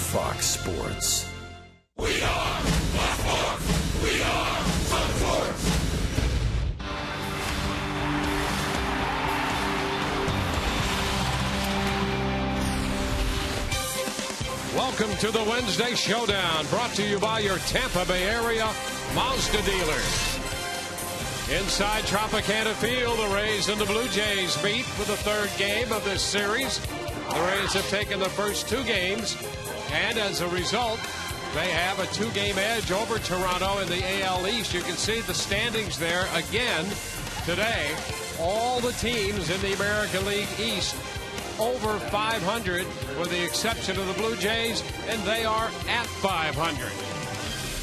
Fox Sports. We are Fox Sports. We are Fox Sports. Welcome to the Wednesday Showdown, brought to you by your Tampa Bay area Mazda dealers. Inside Tropicana Field, the Rays and the Blue Jays meet for the third game of this series. The Rays have taken the first two games, and as a result, they have a two-game edge over Toronto in the AL East. You can see the standings there again today. All the teams in the American League East over 500, with the exception of the Blue Jays, and they are at 500.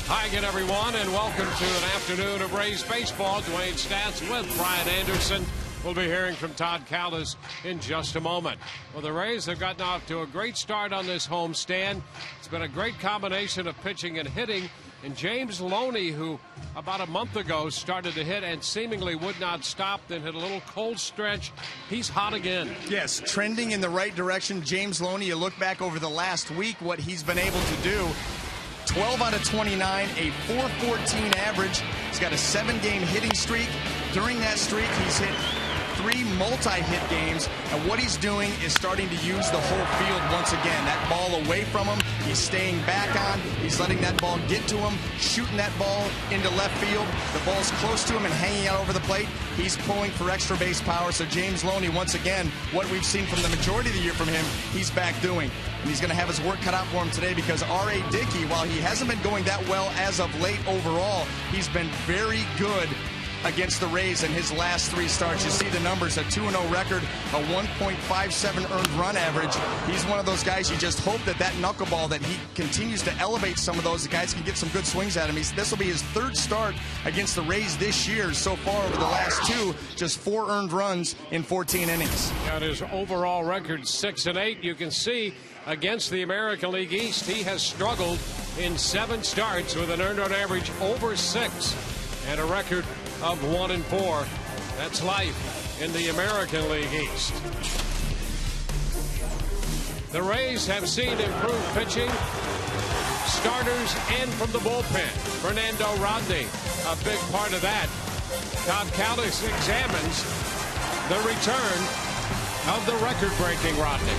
Hi again, everyone, and welcome to an afternoon of Rays baseball. Dwayne Stats with Brian Anderson. We'll be hearing from Todd Caldas in just a moment. Well, the Rays have gotten off to a great start on this homestand. It's been a great combination of pitching and hitting. And James Looney, who about a month ago started to hit and seemingly would not stop, then hit a little cold stretch. He's hot again. Yes, trending in the right direction. James Looney, you look back over the last week, what he's been able to do. 12 out of 29, a .414 average. He's got a 7-game hitting streak. During that streak, he's hit 3 multi-hit games, and what he's doing is starting to use the whole field once again. That ball away from him, he's staying back on, he's letting that ball get to him, shooting that ball into left field. The ball's close to him and hanging out over the plate. He's pulling for extra base power, so James Looney, once again, what we've seen from the majority of the year from him, he's back doing. And he's going to have his work cut out for him today, because R.A. Dicky, while he hasn't been going that well as of late overall, he's been very good against the Rays in his last 3 starts. You see the numbers, a 2-0 record, a 1.57 earned run average. He's one of those guys you just hope that knuckleball, that he continues to elevate some of those. The guys can get some good swings at him. This will be his 3rd start against the Rays this year. So far over the last 2, just 4 earned runs in 14 innings. Got his overall record 6-8. You can see against the American League East, he has struggled in 7 starts with an earned run average over 6 and a record of 1-4. That's life in the American League East. The Rays have seen improved pitching, starters, and from the bullpen. Fernando Rodney, a big part of that. Todd Caldas examines the return of the record-breaking Rodney.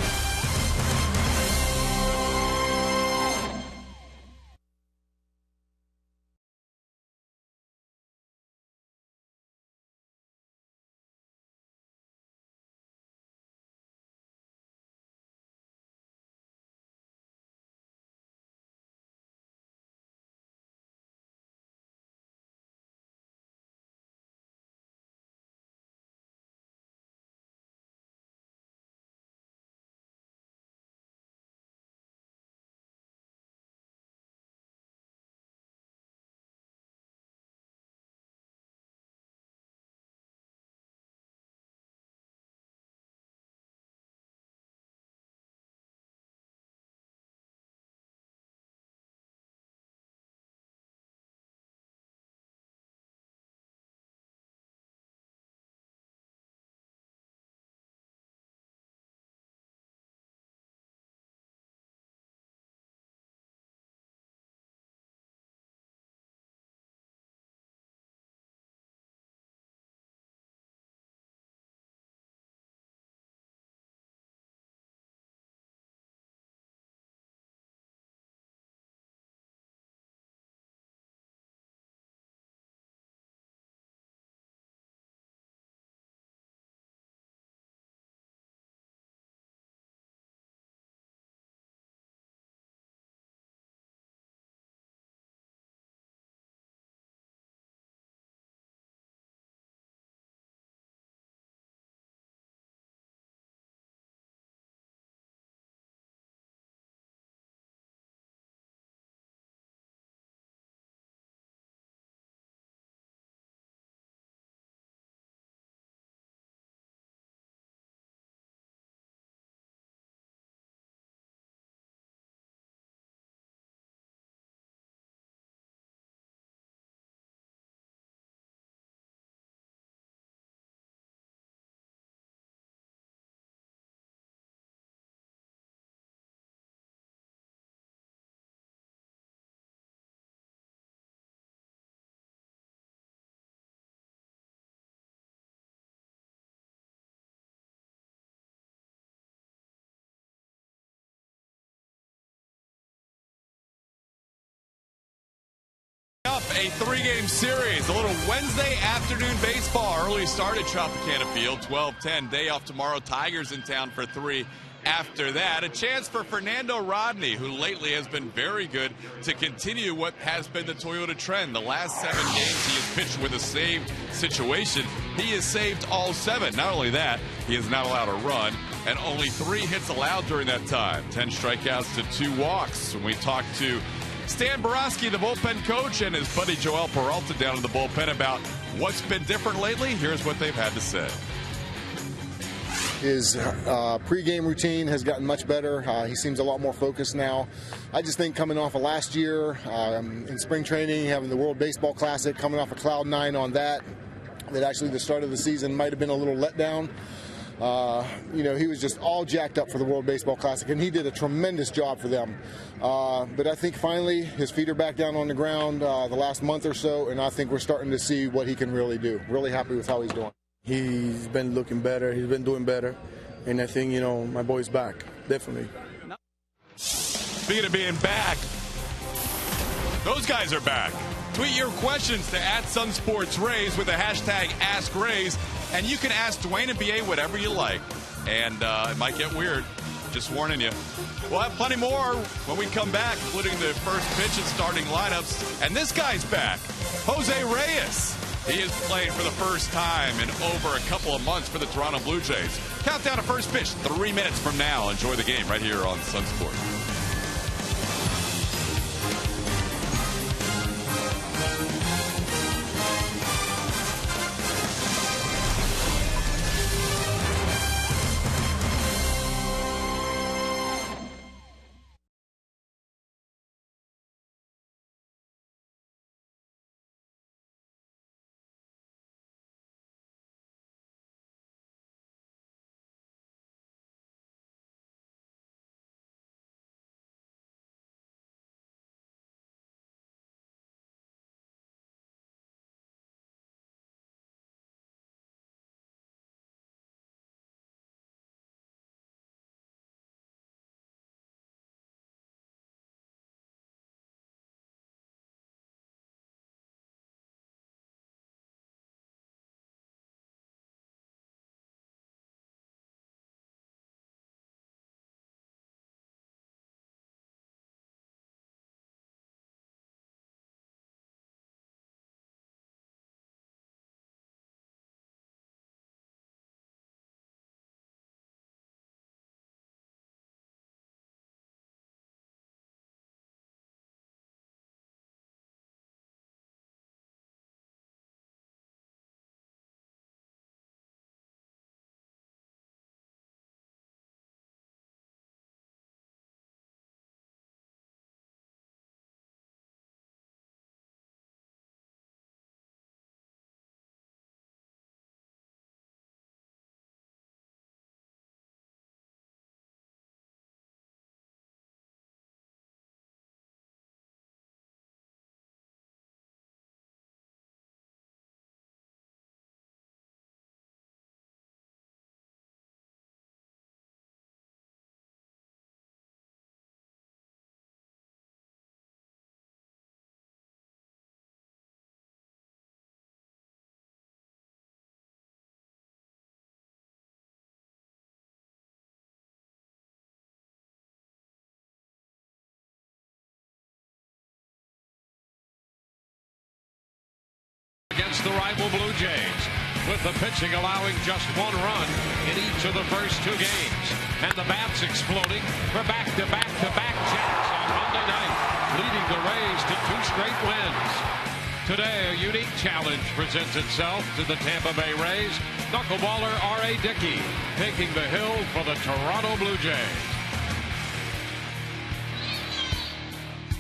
off a 3-game series. A little Wednesday afternoon baseball. Early start at Tropicana Field, 12:10. Day off tomorrow. Tigers in town for 3. After that, a chance for Fernando Rodney, who lately has been very good, to continue what has been the Toyota trend. The last 7 games he has pitched with a saved situation. He has saved all 7. Not only that, he is not allowed a run, and only 3 hits allowed during that time. 10 strikeouts to 2 walks. When we talked to Stan Borowski, the bullpen coach, and his buddy Joel Peralta down in the bullpen about what's been different lately, here's what they've had to say. His pregame routine has gotten much better. He seems a lot more focused now. I just think coming off of last year in spring training, having the World Baseball Classic, coming off of Cloud 9 on that actually the start of the season might have been a little letdown. He was just all jacked up for the World Baseball Classic, and he did a tremendous job for them. But I think finally his feet are back down on the ground the last month or so, and I think we're starting to see what he can really do. Really happy with how he's doing. He's been looking better. He's been doing better. And I think, my boy's back. Definitely. Speaking of being back, those guys are back. Tweet your questions to @SunSportsRays with the hashtag AskRays, and you can ask Dwayne and BA whatever you like. And it might get weird. Just warning you. We'll have plenty more when we come back, including the first pitch and starting lineups. And this guy's back, Jose Reyes. He is playing for the first time in over a couple of months for the Toronto Blue Jays. Countdown to first pitch 3 minutes from now. Enjoy the game right here on Sun Sports. Against the rival Blue Jays, with the pitching allowing just 1 run in each of the first 2 games. And the bats exploding for back-to-back-to-back jacks on Monday night, leading the Rays to 2 straight wins. Today, a unique challenge presents itself to the Tampa Bay Rays. Knuckleballer R.A. Dicky taking the hill for the Toronto Blue Jays.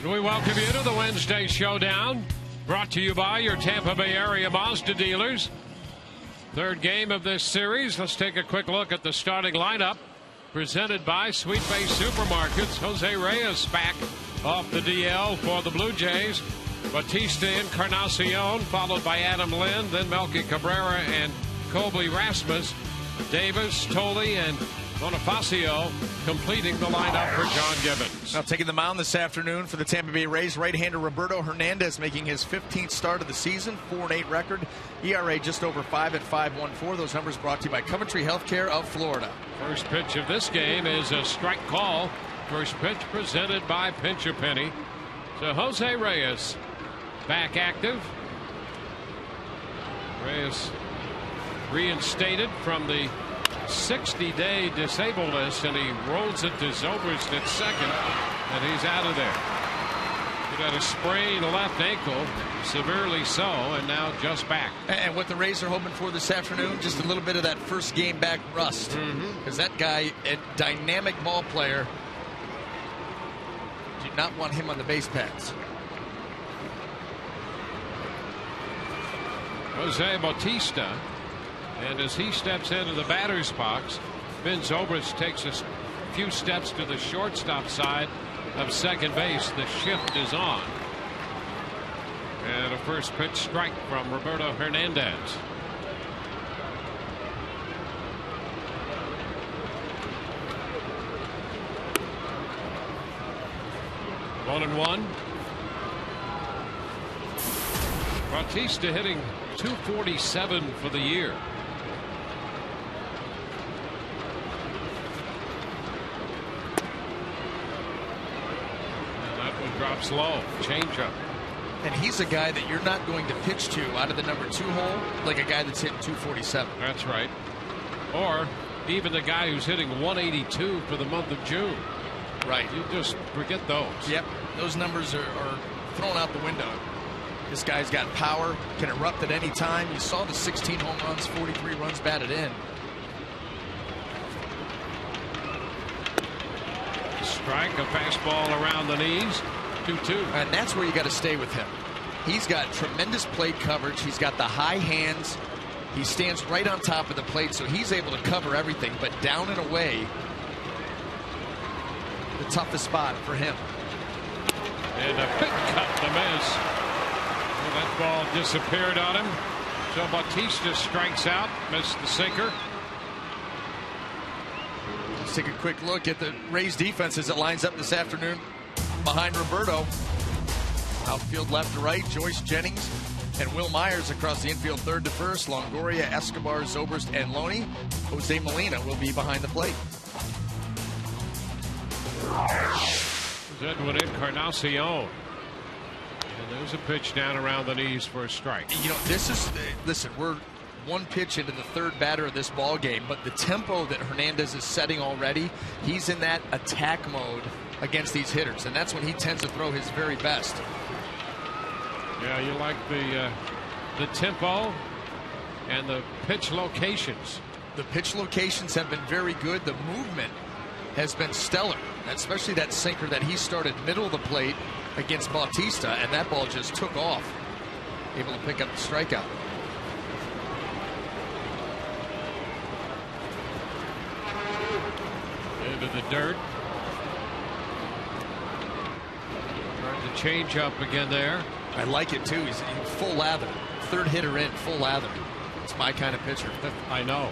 And we welcome you to the Wednesday Showdown, brought to you by your Tampa Bay area Mazda dealers. 3rd game of this series. Let's take a quick look at the starting lineup presented by Sweet Bay Supermarkets. Jose Reyes back off the DL for the Blue Jays. Batista Encarnacion, followed by Adam Lind, then Melky Cabrera and Colby Rasmus. Davis, Tolley, and Bonifacio completing the lineup for John Gibbons. Now taking the mound this afternoon for the Tampa Bay Rays, right-hander Roberto Hernandez making his 15th start of the season, 4-8 record, ERA just over 5 at 5.14. Those numbers brought to you by Coventry Healthcare of Florida. First pitch of this game is a strike call. First pitch presented by Pinch a Penny. So Jose Reyes back active. Reyes reinstated from the 60-day disabled list, and he rolls it to Zobrist at second, and he's out of there. He got a sprained left ankle, severely so, and now just back. And what the Rays are hoping for this afternoon, just a little bit of that first game back rust. Because that guy, a dynamic ball player, do not want him on the base paths. Jose Bautista. And as he steps into the batter's box, Ben Zobrist takes a few steps to the shortstop side of second base. The shift is on. And a first pitch strike from Roberto Hernandez. One and one. Bautista hitting .247 for the year. Drops low, changeup. And he's a guy that you're not going to pitch to out of the number 2 hole like a guy that's hitting .247. That's right. Or even the guy who's hitting .182 for the month of June. Right. You just forget those. Yep. Those numbers are thrown out the window. This guy's got power, can erupt at any time. You saw the 16 home runs, 43 runs batted in. Strike, a fastball around the knees. 2-2. And that's where you got to stay with him. He's got tremendous plate coverage. He's got the high hands. He stands right on top of the plate, so he's able to cover everything. But down and away, the toughest spot for him. And a big cut to miss. Well, that ball disappeared on him. So Bautista strikes out, missed the sinker. Let's take a quick look at the Rays defense as it lines up this afternoon behind Roberto. Outfield left to right, Joyce Jennings and Will Myers across the infield third to first. Longoria, Escobar, Zobrist, and Looney. Jose Molina will be behind the plate. Edwin Encarnacion. And there's a pitch down around the knees for a strike. You know, this is, listen, we're one pitch into the third batter of this ball game, but the tempo that Hernandez is setting already, he's in that attack mode against these hitters, and that's when he tends to throw his very best. Yeah, you like the tempo and the pitch locations. The pitch locations have been very good. The movement has been stellar, especially that sinker that he started middle of the plate against Bautista, and that ball just took off, able to pick up the strikeout. Into the dirt. Trying to change up again there. I like it too. He's full lather. Third hitter in, full lather. It's my kind of pitcher. I know.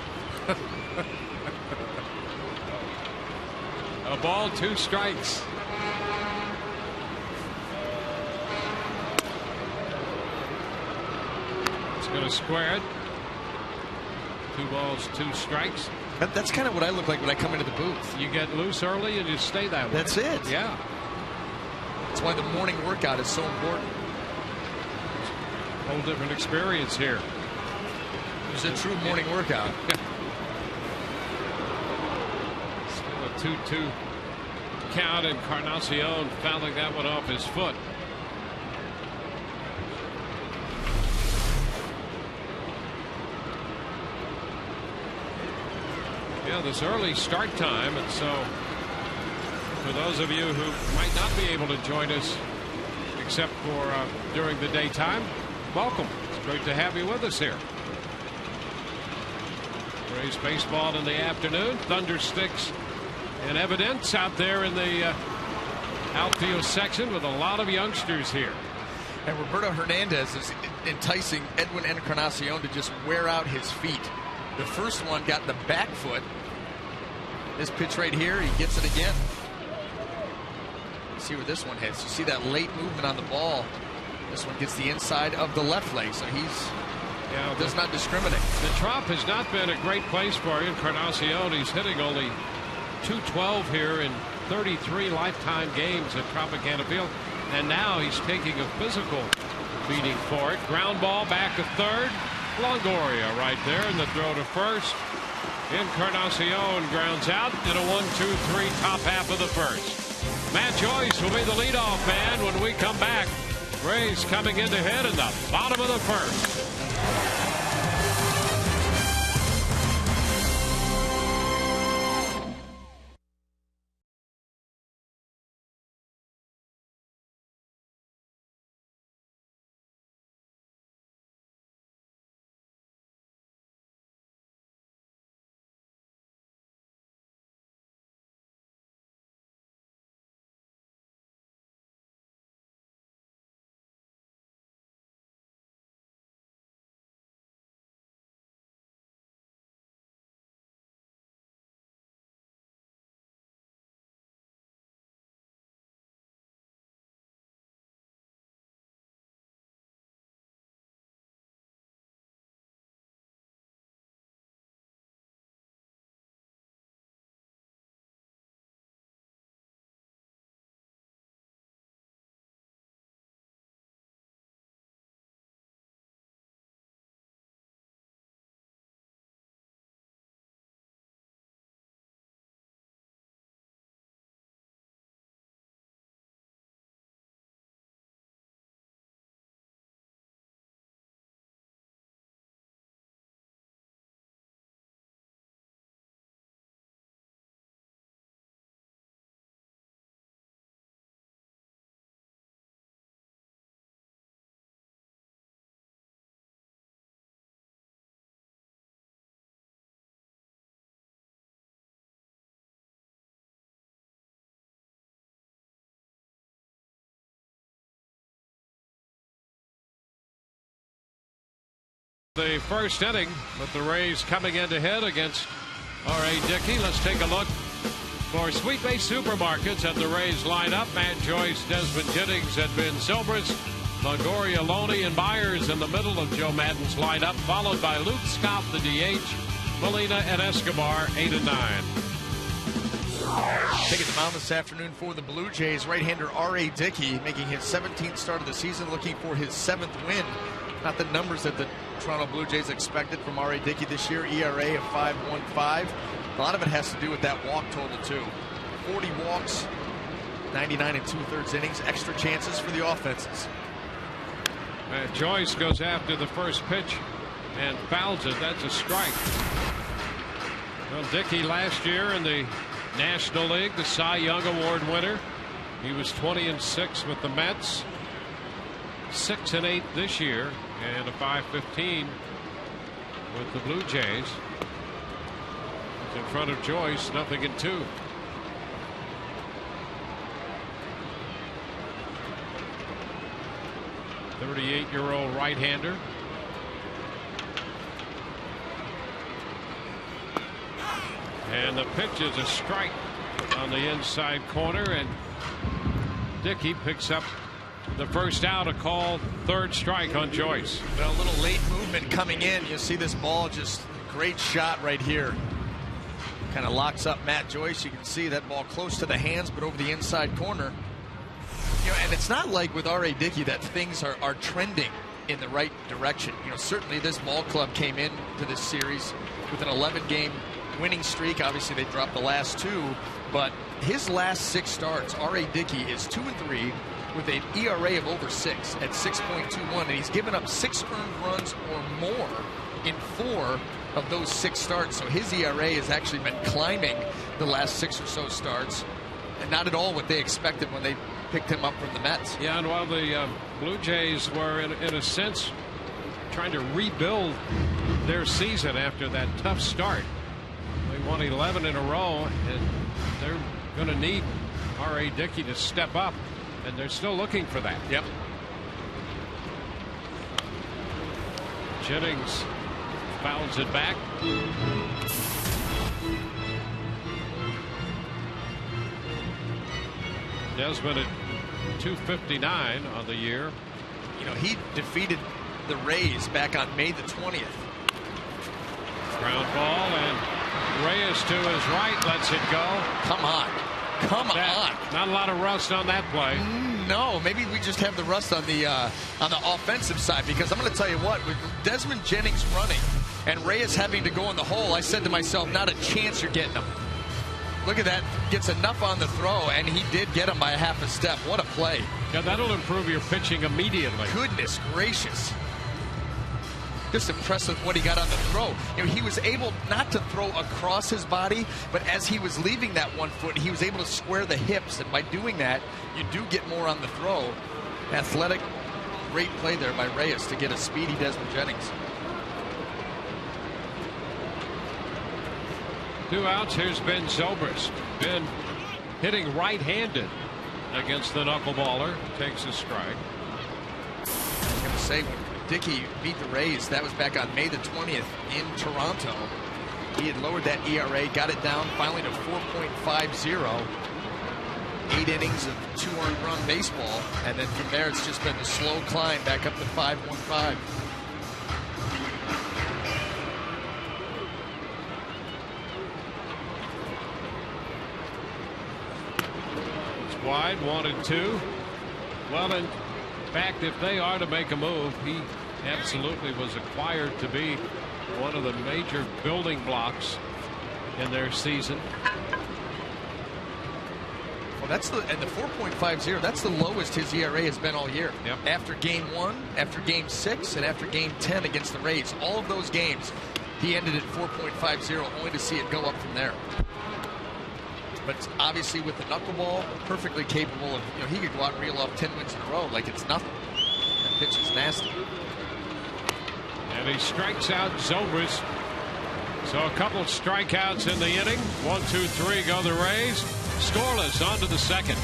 A ball, 2 strikes. It's going to square it. 2 balls, 2 strikes. That's kind of what I look like when I come into the booth. You get loose early and you stay that way. That's it. Yeah. That's why the morning workout is so important. Whole different experience here. It's a true morning workout. Still a 2-2 count, and Encarnacion fouling that one off his foot. Yeah, this early start time, and so for those of you who might not be able to join us except for during the daytime, welcome. It's great to have you with us here. Rays baseball in the afternoon. Thunder sticks in evidence out there in the outfield section with a lot of youngsters here. And Roberto Hernandez is enticing Edwin Encarnacion to just wear out his feet. The first one got the back foot This pitch right here, he gets it again. See where this one hits. You see that late movement on the ball. This one gets the inside of the left leg, so does not discriminate. The Trop has not been a great place for Encarnacion. He's hitting only .212 here in 33 lifetime games at Tropicana Field, and now he's taking a physical beating for it. Ground ball back to third. Longoria right there in the throw to first. Encarnacion grounds out in a 1-2-3 top half of the first. Matt Joyce will be the leadoff man when we come back. Rays coming in to hit in the bottom of the first. The first inning with the Rays coming in to hit against R.A. Dicky. Let's take a look for Sweet Bay Supermarkets at the Rays lineup. Matt Joyce, Desmond Jennings, and Ben Silvers. Longoria, Looney, and Myers in the middle of Joe Madden's lineup, followed by Luke Scott, the DH, Molina, and Escobar, 8 and 9. Taking the mound this afternoon for the Blue Jays, right-hander R.A. Dicky, making his 17th start of the season, looking for his 7th win. Not the numbers that the Toronto Blue Jays expected from R.A. Dicky this year. ERA of 5.15. A lot of it has to do with that walk total, too. 40 walks, 99 2/3 innings, extra chances for the offenses. Joyce goes after the first pitch and fouls it. That's a strike. Well, Dicky last year in the National League, the Cy Young Award winner. He was 20-6 with the Mets. 6-8 this year, and a .515 with the Blue Jays. It's in front of Joyce, 0-2. The 38-year-old right-hander. And the pitch is a strike on the inside corner, and Dicky picks up the first out, a call, third strike on Joyce. Well, a little late movement coming in. You see this ball, just great shot right here. Kind of locks up Matt Joyce. You can see that ball close to the hands, but over the inside corner. You know, and it's not like with R.A. Dicky that things are trending in the right direction. You know, certainly this ball club came into this series with an 11-game winning streak. Obviously, they dropped the last 2, but his last 6 starts, R.A. Dicky is 2-3. with an ERA of over 6 at 6.21, and he's given up 6 earned runs or more in 4 of those 6 starts. So his ERA has actually been climbing the last 6 or so starts, and not at all what they expected when they picked him up from the Mets. Yeah, and while the Blue Jays were in a sense trying to rebuild their season after that tough start, they won 11 in a row, and they're going to need R.A. Dicky to step up. And they're still looking for that. Yep. Jennings fouls it back. Desmond at 259 on the year. You know, he defeated the Rays back on May the 20th. Ground ball, and Reyes to his right lets it go. Come on. Come on. Not a lot of rust on that play. No, maybe we just have the rust on the offensive side, because I'm going to tell you what, with Desmond Jennings running and Reyes having to go in the hole, I said to myself, not a chance you're getting him. Look at that. Gets enough on the throw, and he did get him by a half a step. What a play. Yeah, that'll improve your pitching immediately. Goodness gracious. Just impressive what he got on the throw. You know, he was able not to throw across his body, but as he was leaving that 1 foot, he was able to square the hips, and by doing that, you do get more on the throw. Athletic, great play there by Reyes to get a speedy Desmond Jennings. 2 outs. Here's Ben Zobrist. Ben hitting right-handed against the knuckleballer. Takes a strike. I was going to say, when Dicky beat the Rays, that was back on May the 20th in Toronto. He had lowered that ERA, got it down finally to 4.50. 8 innings of 2 earned run baseball, and then from there it's just been a slow climb back up to 5.15. It's wide, 1-2. Well, in fact, if they are to make a move, he absolutely was acquired to be one of the major building blocks in their season. Well, that's the 4.50. That's the lowest his ERA has been all year. Yep. After game 1, after game 6, and after game 10 against the Rays, all of those games, he ended at 4.50, only to see it go up from there. But obviously, with the knuckleball, perfectly capable of, you know, he could go out and reel off 10 wins in a row like it's nothing. That pitch is nasty. And he strikes out Zobrist. So a couple of strikeouts in the inning. 1, 2, 3 go the Rays. Scoreless on to the second.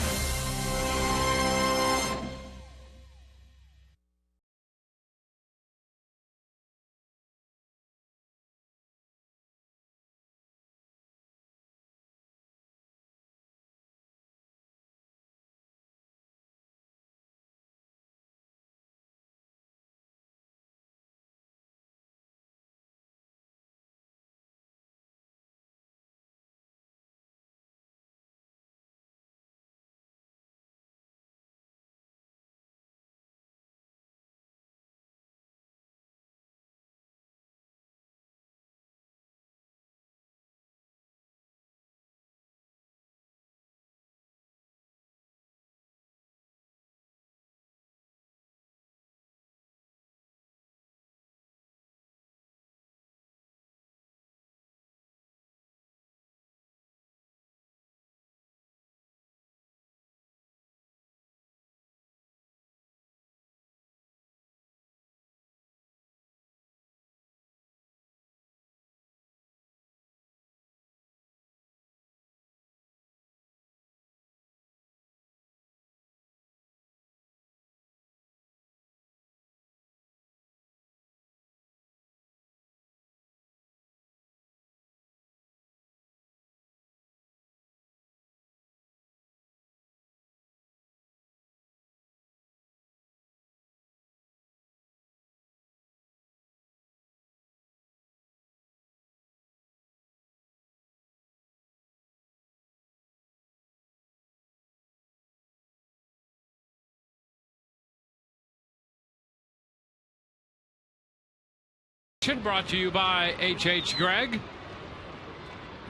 Brought to you by H.H. Gregg.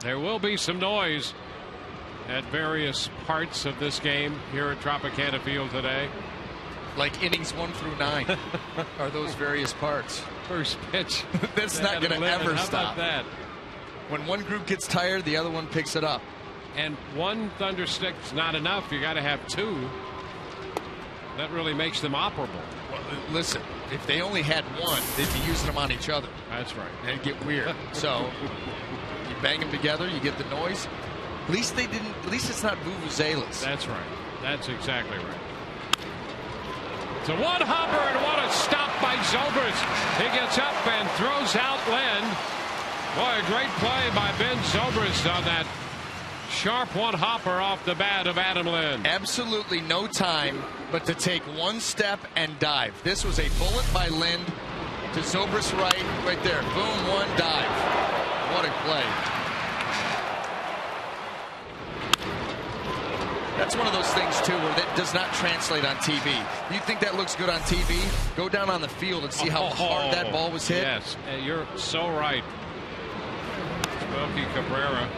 There will be some noise at various parts of this game here at Tropicana Field today. Like innings 1 through 9 are those various parts. First pitch. That's not going to ever How stop. about that? When one group gets tired, the other one picks it up. And one thunderstick's not enough. You got to have 2. That really makes them operable. Well, listen, if they only had 1, they'd be using them on each other. That's right. It'd get weird. So you bang them together, you get the noise. At least they didn't. At least it's not vuvuzelas. That's right. That's exactly right. It's a one-hopper, and what a stop by Zobrist. He gets up and throws out Len. Boy, a great play by Ben Zobrist on that sharp one hopper off the bat of Adam Lind. Absolutely no time but to take one step and dive. This was a bullet by Lind to Zobrist's right there. Boom, one dive. What a play. That's one of those things, too, where that does not translate on TV. You think that looks good on TV? Go down on the field and see how hard that ball was hit. Yes, you're so right. Smokey Cabrera.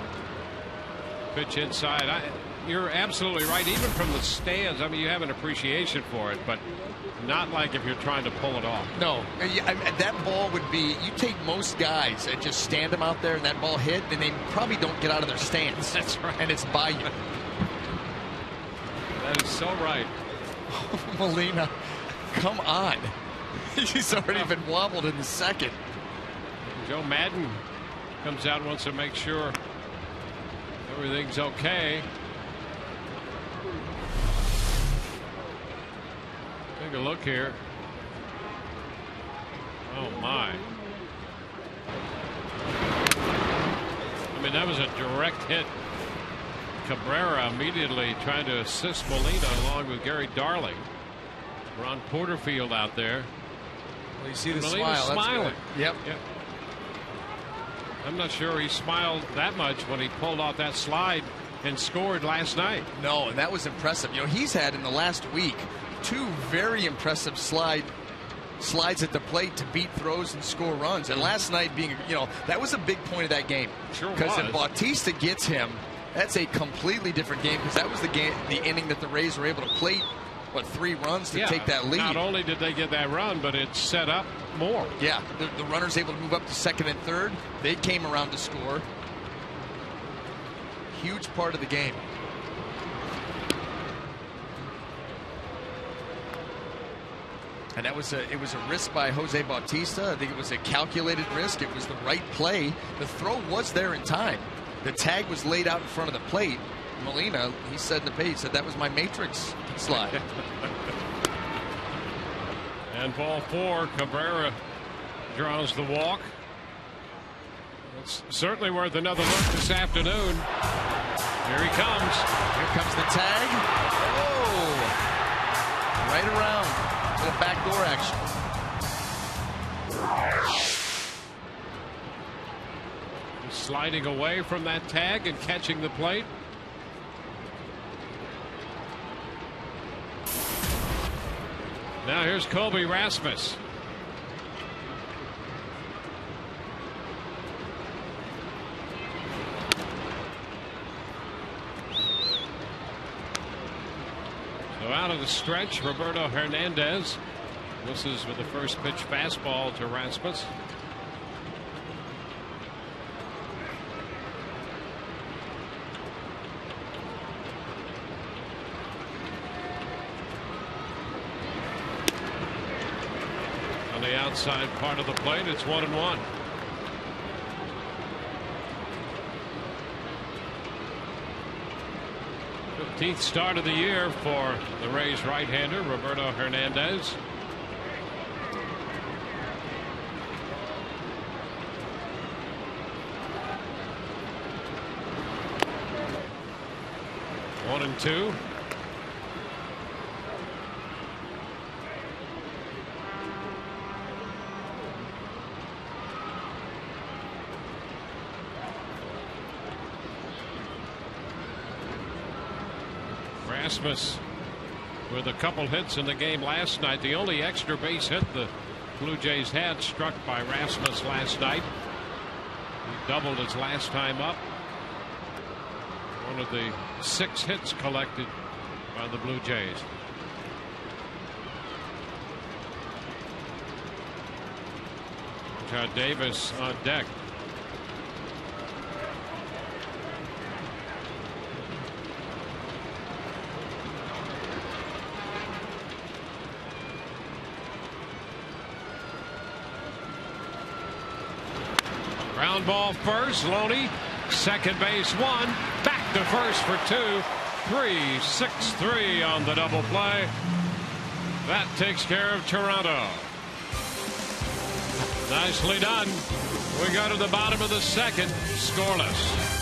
Pitch inside. You're absolutely right. Even from the stands, I mean, you have an appreciation for it, but not like if you're trying to pull it off. No. That ball would be, you take most guys and just stand them out there and that ball hit, and they probably don't get out of their stance. That's right. And it's by you. That is so right. Molina, come on. He's already been wobbled in the second. Joe Madden comes out and wants to make sure everything's okay. Take a look here. Oh my. I mean, that was a direct hit. Cabrera immediately trying to assist Molina along with Gary Darling. Ron Porterfield out there. Well, you see the Molina smile. smiling. Yep. I'm not sure he smiled that much when he pulled off that slide and scored last night. No, and that was impressive. You know, he's had in the last week 2 very impressive slides at the plate to beat throws and score runs. And last night being, that was a big point of that game. Sure was. Because if Bautista gets him, that's a completely different game, because that was the inning that the Rays were able to plate, 3 runs to take that lead. Not only did they get that run, but it set up more. Yeah, the runners able to move up to second and third. They came around to score. Huge part of the game. And it was a risk by Jose Bautista. I think it was a calculated risk. It was the right play. The throw was there in time. The tag was laid out in front of the plate. Molina, he said in the page, that was my matrix slide. And ball 4, Cabrera draws the walk. It's certainly worth another look this afternoon. Here he comes. Here comes the tag. Oh, right around to the backdoor action. Sliding away from that tag and catching the plate. Now here's Colby Rasmus. So out of the stretch, Roberto Hernandez. This is with the first pitch fastball to Rasmus. The outside part of the plate, it's 1-1. Fifth start of the year for the Rays right-hander Roberto Hernandez. One and two. Rasmus with a couple hits in the game last night. The only extra base hit the Blue Jays had struck by Rasmus last night. He doubled his last time up. One of the 6 hits collected by the Blue Jays. Chad Davis on deck. Ground ball first. Looney, second base 1. Back to first for 2. 3-6-3 on the double play. That takes care of Toronto. Nicely done. We go to the bottom of the second, scoreless.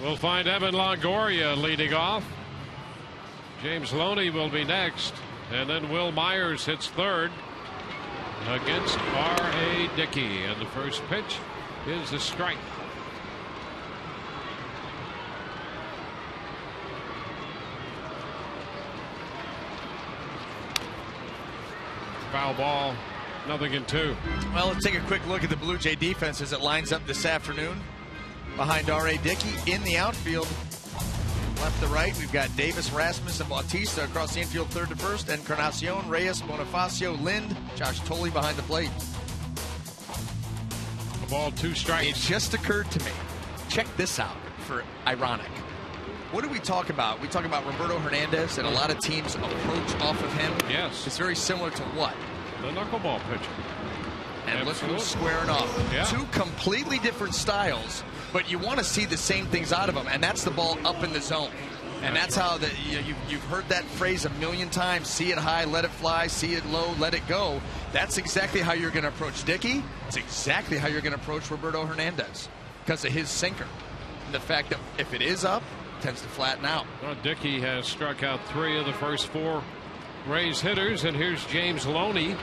We'll find Evan Longoria leading off. James Looney will be next. And then Will Myers hits third against R.A. Dicky. And the first pitch is a strike. Foul ball, 0-2. Well, let's take a quick look at the Blue Jay defense as it lines up this afternoon. Behind R.A. Dickey in the outfield, left to right, we've got Davis, Rasmus, and Bautista across the infield, third to first. Encarnacion, Reyes, Bonifacio, Lind, Josh Tolley behind the plate. A ball, 2 strikes. It just occurred to me. Check this out for ironic. What do we talk about? We talk about Roberto Hernandez, and a lot of teams approach off of him. Yes. It's very similar to what? The knuckleball pitcher. And look who's squaring off. Yeah. 2 completely different styles, but you want to see the same things out of them, and that's the ball up in the zone. And that's how you've heard that phrase a million times: see it high, let it fly; see it low, let it go. That's exactly how you're going to approach Dickey. It's exactly how you're going to approach Roberto Hernandez because of his sinker. And the fact that if it is up, it tends to flatten out. Well, Dickey has struck out 3 of the first 4 Rays hitters, and here's James Looney.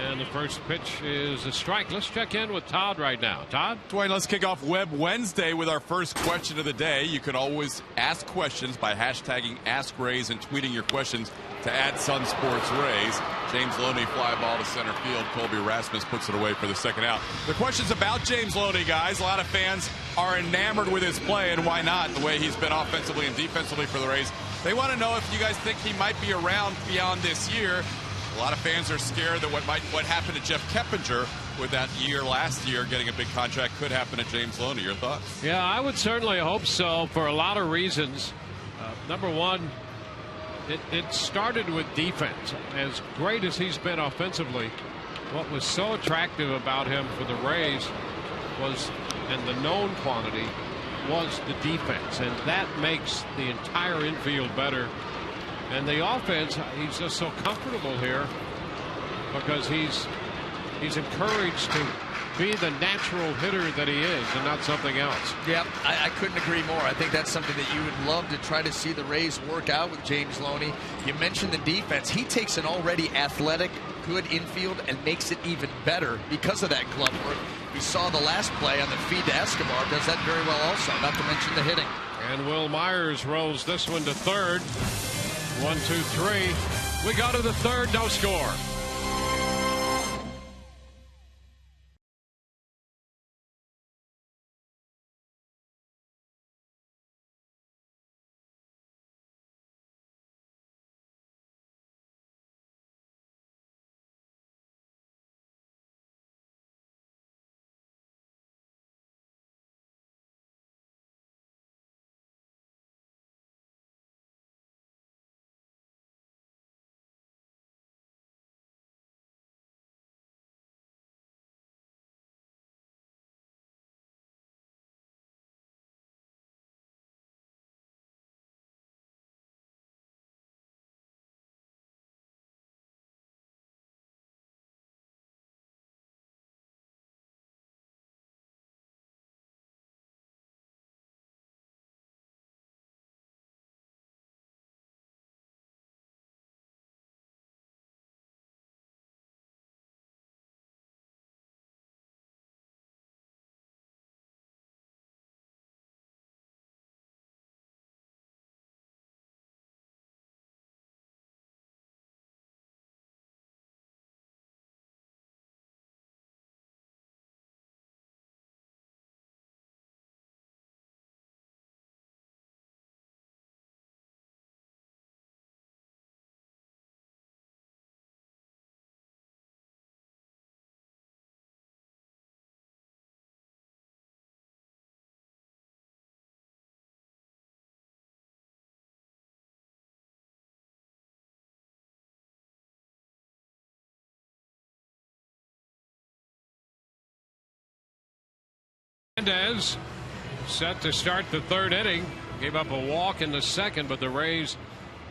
And the first pitch is a strike. Let's check in with Todd right now. Todd? Dwayne, let's kick off Web Wednesday with our first question of the day. You can always ask questions by hashtagging AskRays and tweeting your questions to @SunSportsRays. James Looney fly ball to center field. Colby Rasmus puts it away for the second out. The question's about James Looney, guys. A lot of fans are enamored with his play, and why not? The way he's been offensively and defensively for the Rays. They want to know if you guys think he might be around beyond this year. A lot of fans are scared that what happened to Jeff Keppinger with that year last year getting a big contract could happen to James Looney. Your thoughts? Yeah, I would certainly hope so for a lot of reasons. Number one, it started with defense. As great as he's been offensively, what was so attractive about him for the Rays was, and the known quantity, was the defense. And that makes the entire infield better. And the offense, he's just so comfortable here because he's encouraged to be the natural hitter that he is and not something else. Yep, I couldn't agree more. I think that's something that you would love to try to see the Rays work out with James Looney. You mentioned the defense. He takes an already athletic, good infield and makes it even better because of that glove work. We saw the last play on the feed to Escobar. Does that very well also, not to mention the hitting. And Will Myers rolls this one to third. 1, 2, 3. We go to the third, no score. Hernandez set to start the third inning. Gave up a walk in the second, but the Rays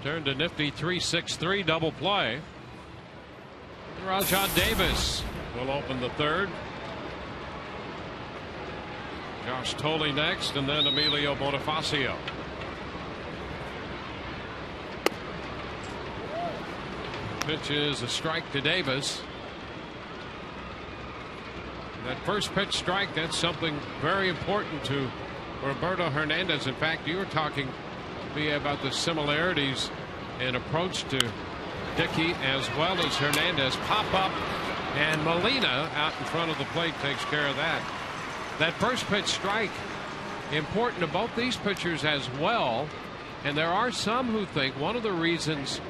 turned a nifty 3-6-3 double play. Rajah Davis will open the third. Josh Tolley next, and then Emilio Bonifacio. Pitch is a strike to Davis. That first pitch strike, that's something very important to Roberto Hernandez. In fact, you were talking to me about the similarities in approach to Dicky as well as Hernandez. Pop up, and Molina out in front of the plate takes care of that. That first pitch strike, important to both these pitchers as well. And there are some who think one of the reasons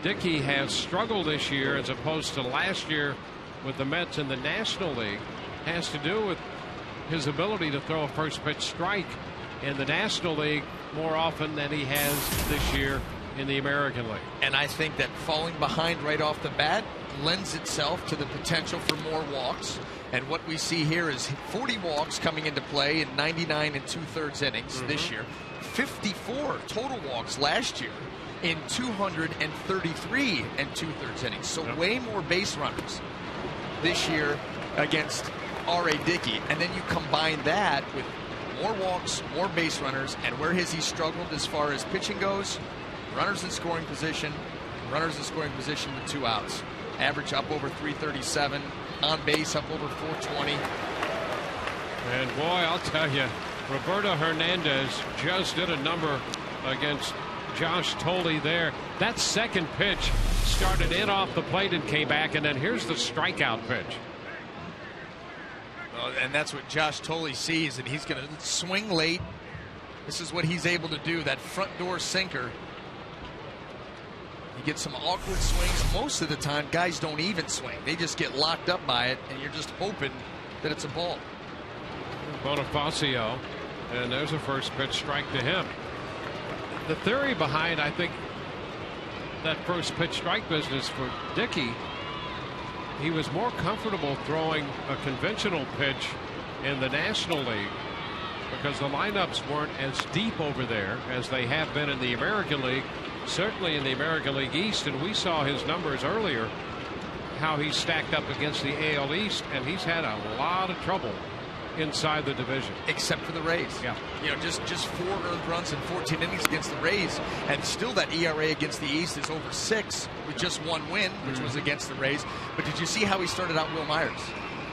Dicky has struggled this year as opposed to last year with the Mets in the National League has to do with his ability to throw a first pitch strike in the National League more often than he has this year in the American League. And I think that falling behind right off the bat lends itself to the potential for more walks. And what we see here is 40 walks coming into play in 99 2/3 innings this year. 54 total walks last year in 233 2/3 innings. So way more base runners this year against R.A. Dickey. And then you combine that with more walks, more base runners, and where has he struggled as far as pitching goes? Runners in scoring position, runners in scoring position with 2 outs. Average up over 337, on base up over 420. And boy, I'll tell you, Roberto Hernandez just did a number against Josh Tolley there. That second pitch started in off the plate and came back, and then here's the strikeout pitch. And that's what Josh Tolley sees, and he's going to swing late. This is what he's able to do, that front door sinker. You get some awkward swings. Most of the time, guys don't even swing. They just get locked up by it, and you're just hoping that it's a ball. Bonifacio, and there's a first pitch strike to him. The theory behind, I think, that first pitch strike business for Dicky, he was more comfortable throwing a conventional pitch in the National League because the lineups weren't as deep over there as they have been in the American League, certainly in the American League East. And we saw his numbers earlier, how he stacked up against the AL East, and he's had a lot of trouble inside the division. Except for the Rays. Yeah. You know, just 4 earned runs in 14 innings against the Rays, and still that ERA against the East is over 6 with just 1 win, which was against the Rays. But did you see how he started out Will Myers?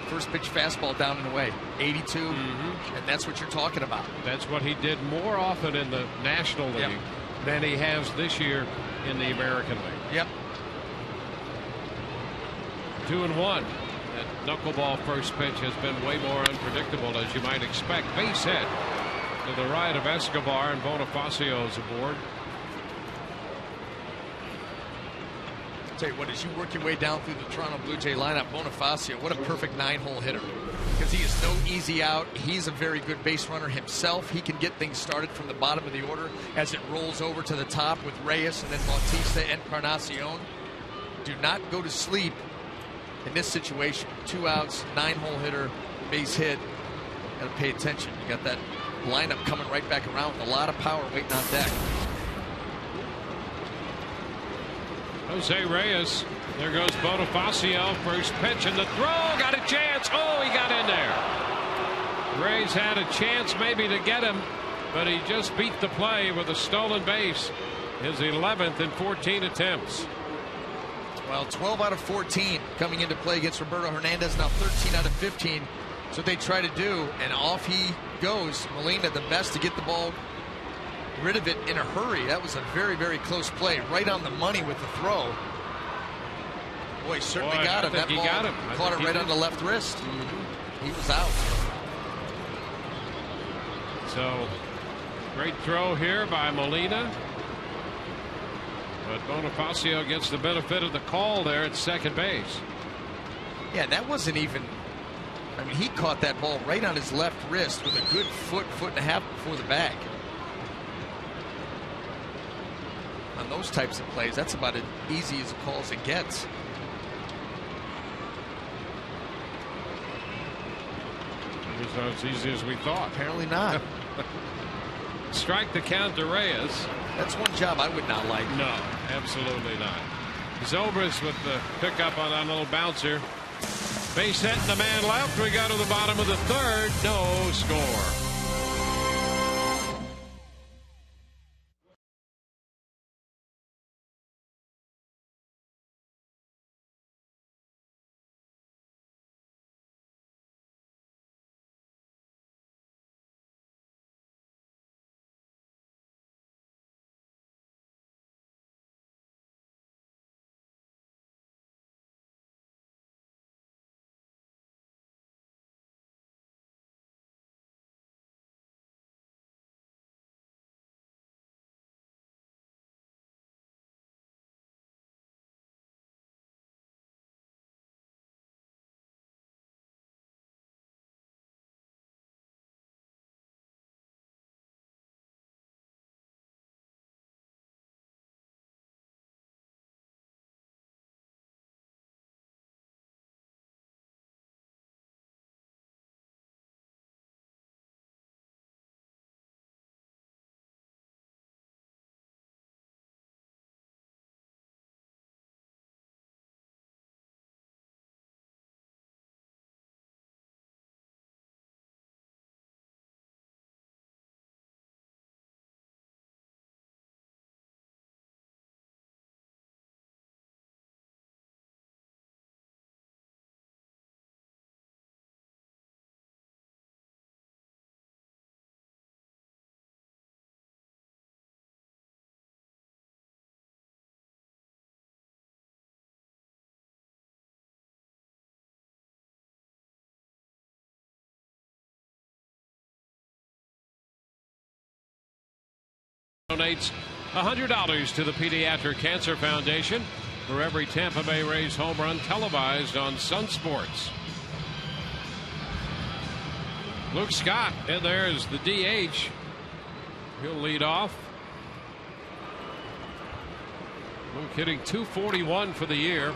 First pitch fastball down and away, 82, and that's what you're talking about. That's what he did more often in the National League than he has this year in the American League. Yep. 2-1. That knuckleball first pitch has been way more unpredictable, as you might expect. Base hit to the right of Escobar, and Bonifacio's aboard. Tell you what, as you work your way down through the Toronto Blue Jay lineup, Bonifacio, what a perfect 9-hole hitter. Because he is no easy out. He's a very good base runner himself. He can get things started from the bottom of the order as it rolls over to the top with Reyes and then Bautista and Encarnacion. Do not go to sleep in this situation. 2 outs, 9-hole hitter, base hit. Got to pay attention. You got that lineup coming right back around with a lot of power waiting on deck. Jose Reyes. There goes Bonifacio. First pitch and the throw. Got a chance. Oh, he got in there. Reyes had a chance maybe to get him, but he just beat the play with a stolen base. His 11th in 14 attempts. Well, 12 out of 14 coming into play against Roberto Hernandez. Now 13 out of 15. That's what they try to do, and off he goes. Molina, the best to get the ball rid of it in a hurry. That was a very, very close play. Right on the money with the throw. Boy, he certainly got him. That ball got him. Caught it right on the left wrist. He was out. So, great throw here by Molina. But Bonifacio gets the benefit of the call there at second base. Yeah, that wasn't even... I mean, he caught that ball right on his left wrist with a good foot and a half before the bag. On those types of plays, that's about as easy as a call as it gets. It was not as easy as we thought. Apparently not. Strike the count to Reyes. That's one job I would not like. No, absolutely not. Zobrist with the pickup on that little bouncer. Base hit and the man left. We go to the bottom of the third. No score. Donates $100 to the Pediatric Cancer Foundation for every Tampa Bay Rays home run televised on Sun Sports. Luke Scott in there is the DH. He'll lead off. Luke hitting .241 for the year.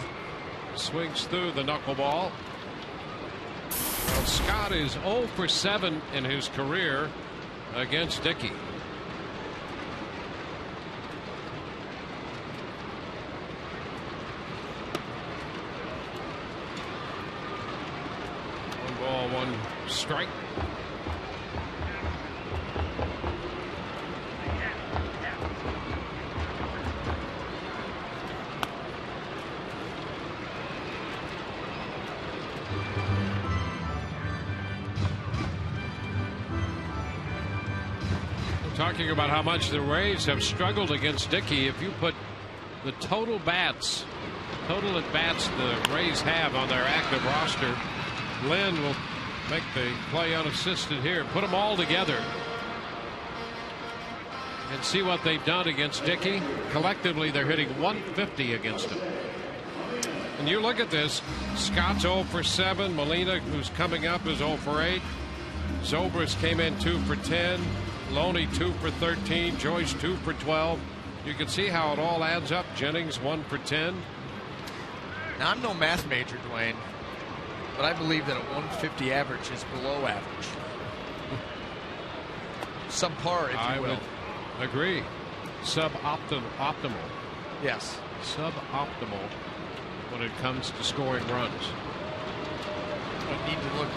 Swings through the knuckleball. Well, Scott is 0 for 7 in his career against Dicky. One ball, one strike. Talking about how much the Rays have struggled against Dicky. If you put the total at bats the Rays have on their active roster, Lynn will make the play unassisted here. Put them all together and see what they've done against Dicky. Collectively, they're hitting .150 against him. And you look at this, Scott's 0 for 7. Molina, who's coming up, is 0 for 8. Zobrist came in 2 for 10. Looney 2 for 13. Joyce 2 for 12. You can see how it all adds up. Jennings 1 for 10. Now, I'm no math major, Dwayne, but I believe that a 150 average is below average. Subpar, if you will. I would agree. Suboptimal. Yes. Suboptimal when it comes to scoring runs.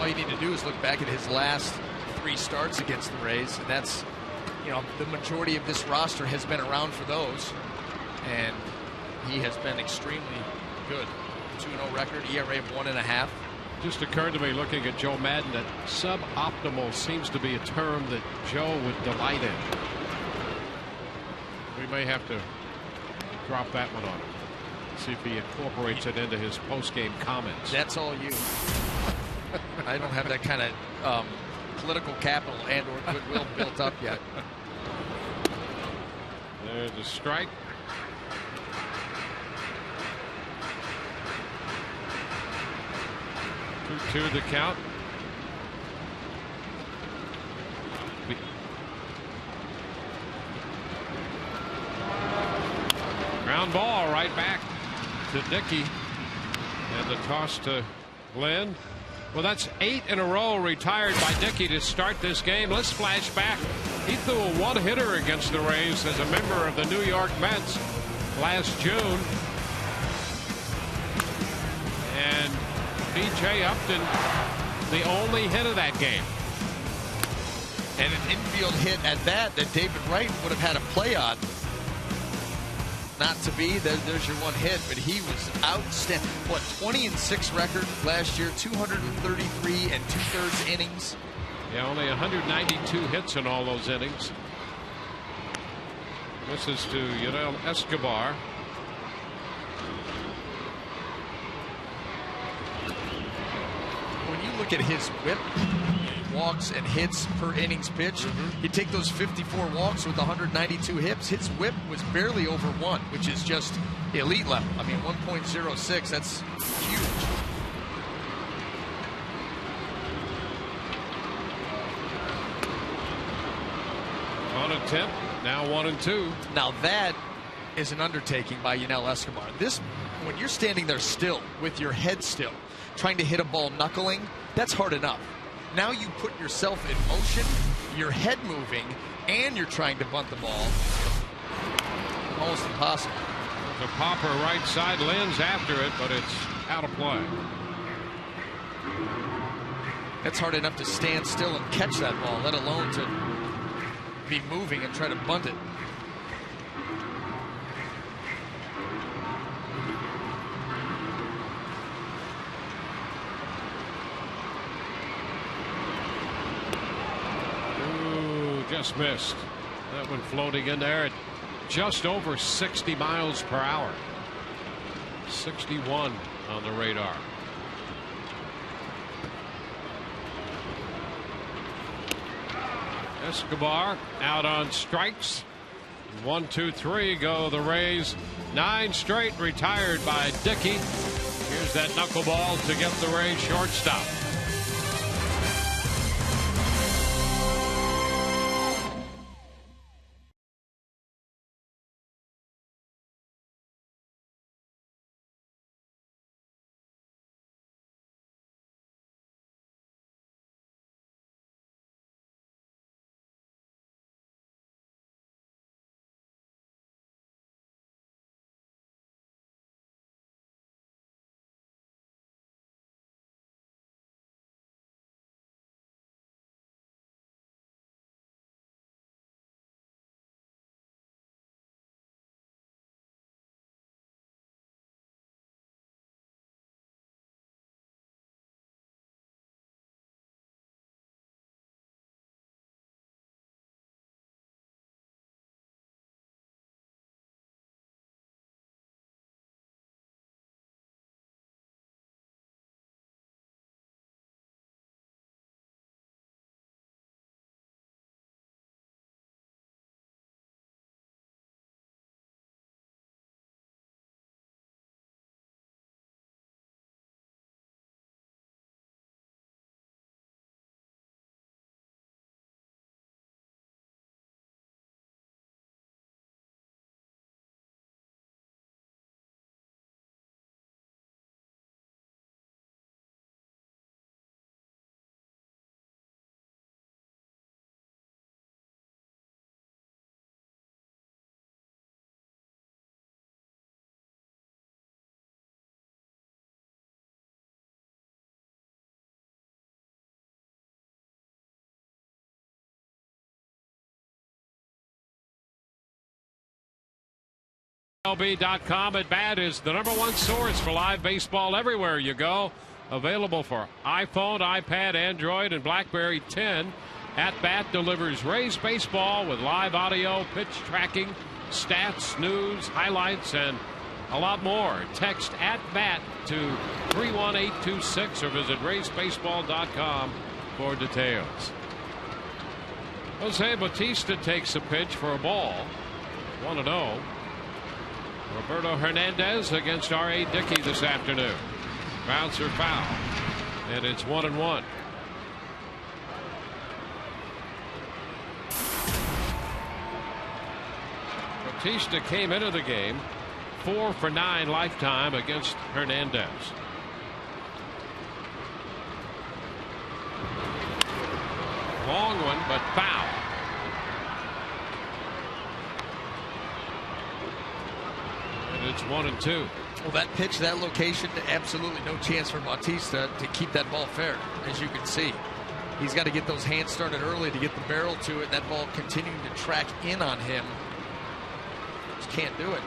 All you need to do is look back at his last 3 starts against the Rays, and that's, the majority of this roster has been around for those, and he has been extremely good. 2-0 record, ERA of 1.5. Just occurred to me looking at Joe Madden that suboptimal seems to be a term that Joe would delight in. We may have to drop that one on him. See if he incorporates it into his post-game comments. That's all you. I don't have that kind of political capital and or goodwill built up yet. There's a strike. Two the count. Ground ball right back to Dicky, and the toss to Glenn. Well, that's 8 in a row retired by Dicky to start this game. Let's flash back. He threw a one-hitter against the Rays as a member of the New York Mets last June. And B.J. Upton, the only hit of that game. And an infield hit at that David Wright would have had a play on. Not to be, there's your one hit, but he was outstanding. What, 20-6 record last year, 233 2/3 innings. Yeah, only 192 hits in all those innings. This is to Yunel Escobar. When you look at his whip, walks and hits per innings pitch, you take those 54 walks with 192 hits. His whip was barely over 1, which is just elite level. I mean, 1.06, that's huge. On attempt, now 1-2. Now that is an undertaking by Yunel Escobar. This, when you're standing there still with your head still, trying to hit a ball knuckling, that's hard enough. Now you put yourself in motion, your head moving, and you're trying to bunt the ball. Almost impossible. The popper right side, Lynn's after it, but it's out of play. It's hard enough to stand still and catch that ball, let alone to be moving and try to bunt it. Just missed. That one floating in there at just over 60 miles per hour. 61 on the radar. Escobar out on strikes. 1, 2, 3 go the Rays. 9 straight retired by Dicky. Here's that knuckleball to get the Rays shortstop. MLB.com at bat is the #1 source for live baseball everywhere you go. Available for iPhone, iPad, Android, and BlackBerry 10. At Bat delivers Rays baseball with live audio, pitch tracking, stats, news, highlights, and a lot more. Text at Bat to 31826 or visit RaysBaseball.com for details. Jose Bautista takes a pitch for a ball. 1-0. Roberto Hernandez against R.A. Dicky this afternoon. Bouncer foul. And it's 1-1. Bautista came into the game 4 for 9 lifetime against Hernandez. Long one, but foul. And it's 1-2. Well, that pitch, that location, absolutely no chance for Bautista to keep that ball fair, as you can see. He's got to get those hands started early to get the barrel to it. That ball continuing to track in on him. Just can't do it.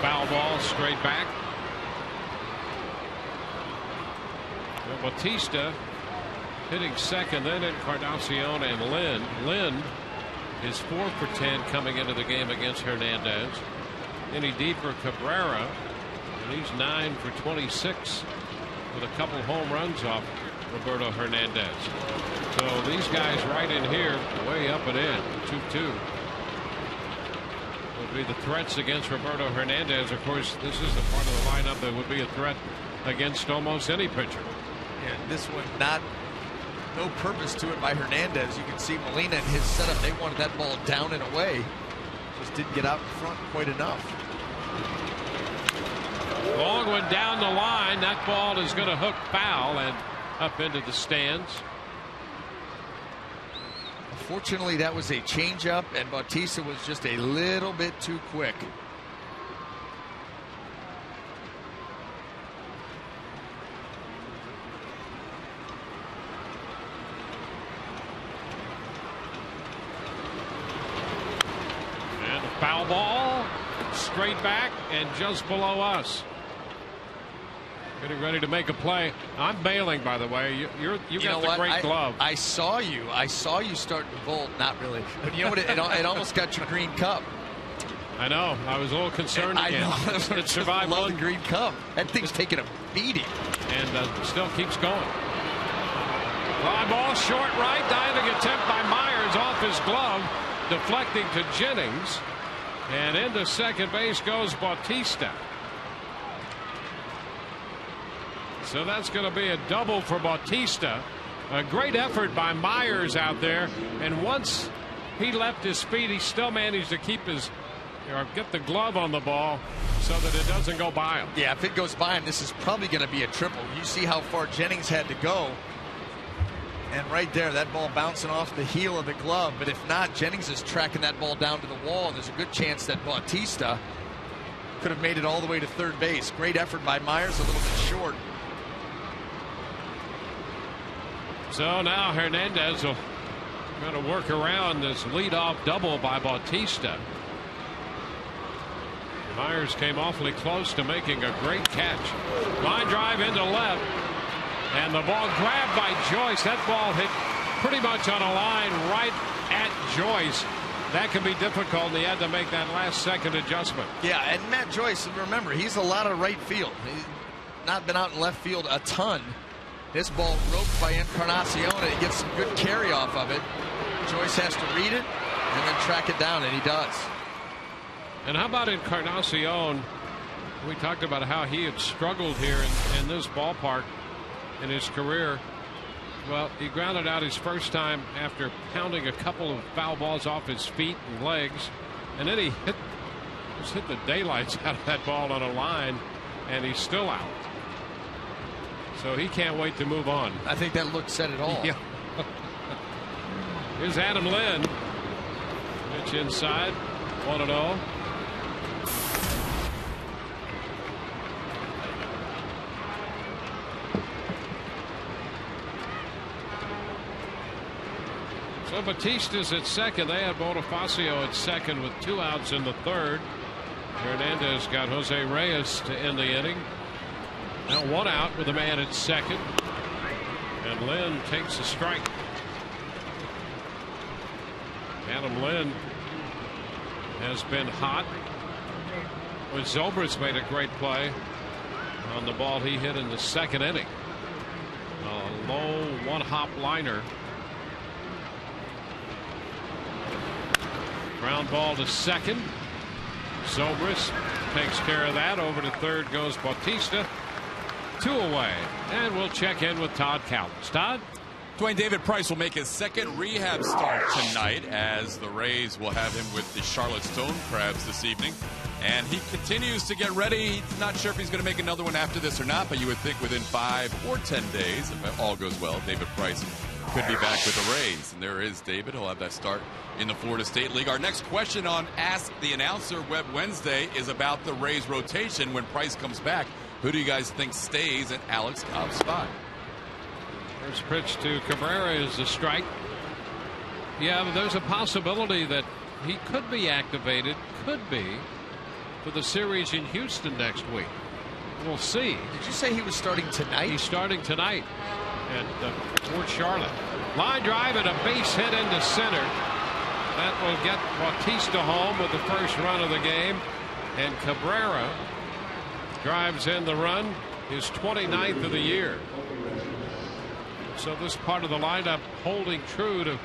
Foul ball straight back. Well, Bautista hitting second, then Encarnacion and Lind is 4 for 10 coming into the game against Hernandez. Any deeper, Cabrera, and he's 9 for 26 with a couple home runs off Roberto Hernandez. So these guys right in here, way up and in, 2-2. Would be the threats against Roberto Hernandez. Of course, this is the part of the lineup that would be a threat against almost any pitcher. And this one, no purpose to it by Hernandez. You can see Molina and his setup, they wanted that ball down and away. Just didn't get out in front quite enough. Long one down the line. That ball is going to hook foul and up into the stands. Fortunately, that was a changeup, and Bautista was just a little bit too quick. And a foul ball straight back and just below us. Getting ready to make a play. I'm bailing, by the way. You got the great glove. I saw you starting to bolt. Not really. But you know what? It almost got your green cup. I know. I was a little concerned again. I know. It survived the green cup. That thing's taking a beating. And still keeps going. Fly ball short right. Diving attempt by Myers off his glove. deflecting to Jennings. And into second base goes Bautista. So that's going to be a double for Bautista. A great effort by Myers out there. And once he left his feet, he still managed to keep his, or get the glove on the ball so that it doesn't go by him. Yeah, if it goes by him, this is probably going to be a triple. You see how far Jennings had to go. And right there, that ball bouncing off the heel of the glove. But if not, Jennings is tracking that ball down to the wall. And there's a good chance that Bautista could have made it all the way to third base. Great effort by Myers, a little bit short. So now Hernandez will going to work around this leadoff double by Bautista. Myers came awfully close to making a great catch. Line drive into left. And the ball grabbed by Joyce. That ball hit pretty much on a line right at Joyce. That can be difficult, and he had to make that last second adjustment. Yeah, and Matt Joyce, remember, he's a lot of right field. He's not been out in left field a ton. This ball roped by Encarnacion, and he gets some good carry off of it. Joyce has to read it and then track it down, and he does. And how about Encarnacion? We talked about how he had struggled here in this ballpark in his career. Well, he grounded out his first time after pounding a couple of foul balls off his feet and legs, and then he just hit the daylights out of that ball on a line, and he's still out. So he can't wait to move on. I think that look said it all. Yeah. Here's Adam Lynn. Pitch inside. 1-0. So Batista's at second. They had Bonifacio at second with 2 outs in the third. Hernandez got Jose Reyes to end the inning. Now 1 out with a man at second. And Lynn takes a strike. Adam Lynn has been hot. When Zobrist made a great play on the ball he hit in the second inning. A low one-hop liner. Ground ball to second. Zobrist takes care of that. Over to third goes Bautista. 2 away. And we'll check in with Todd Cowles. Todd? Dwayne, David Price will make his second rehab start tonight as the Rays will have him with the Charlotte Stone Crabs this evening. And he continues to get ready. He's not sure if he's going to make another one after this or not, but you would think within 5 or 10 days, if all goes well, David Price could be back with the Rays. And there is David. He'll have that start in the Florida State League. Our next question on Ask the Announcer Web Wednesday is about the Rays rotation when Price comes back. Who do you guys think stays in Alex Cobb's spot? First pitch to Cabrera is a strike. Yeah, but there's a possibility that he could be activated, for the series in Houston next week. We'll see. Did you say he was starting tonight? He's starting tonight at Fort Charlotte. Line drive and a base hit into center. That will get Bautista home with the first run of the game. And Cabrera drives in the run, his 29th of the year. So this part of the lineup holding true to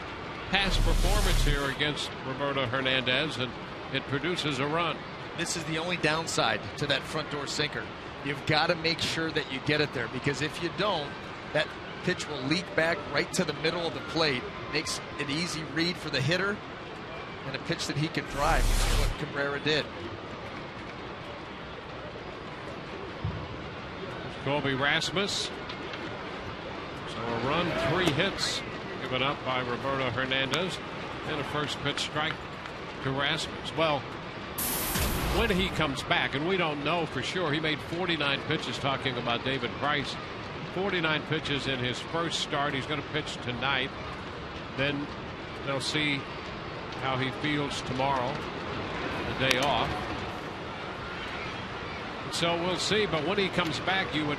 past performance here against Roberto Hernandez, and it produces a run. This is the only downside to that front door sinker. You've got to make sure that you get it there, because if you don't, that pitch will leak back right to the middle of the plate. Makes an easy read for the hitter, and a pitch that he can drive, which is what Cabrera did. Colby Rasmus. So a run, 3 hits given up by Roberto Hernandez, and a first pitch strike to Rasmus. Well, when he comes back, and we don't know for sure, he made 49 pitches, talking about David Price. 49 pitches in his first start. He's going to pitch tonight. Then they'll see how he feels tomorrow, the day off. So we'll see, but when he comes back, you would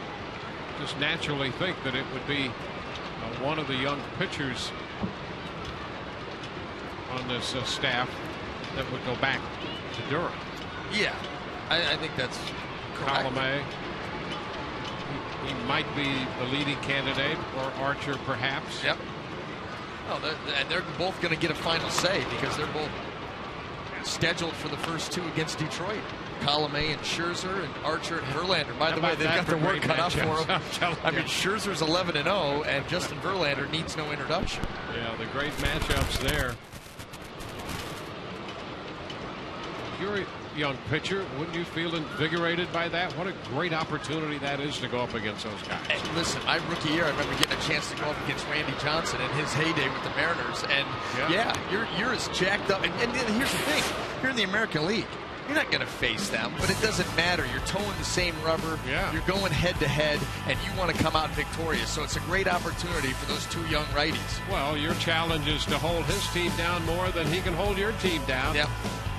just naturally think that it would be one of the young pitchers on this staff that would go back to Durham. Yeah, I think that's correct. Colomé. He might be the leading candidate, or Archer perhaps. Yep. Oh, and they're both going to get a final say because they're both scheduled for the first two against Detroit. Colomé and Scherzer and Archer and Verlander. By the way, they've got their work cut out for them. I mean, Scherzer's 11-0, and Justin Verlander needs no introduction. Yeah, the great matchups there. You're a young pitcher. Wouldn't you feel invigorated by that? What a great opportunity that is to go up against those guys. And listen, my rookie year, I remember getting a chance to go up against Randy Johnson in his heyday with the Mariners. And yeah you're as jacked up. And here's the thing: you're in the American League. You're not going to face them, but it doesn't matter. You're towing the same rubber. Yeah. You're going head-to-head, and you want to come out victorious. So it's a great opportunity for those two young righties. Well, your challenge is to hold his team down more than he can hold your team down. Yep.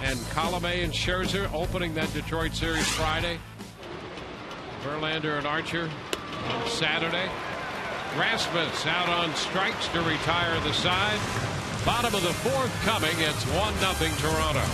And Colomé and Scherzer opening that Detroit series Friday. Verlander and Archer on Saturday. Rasmus out on strikes to retire the side. Bottom of the fourth coming. It's 1-0 Toronto.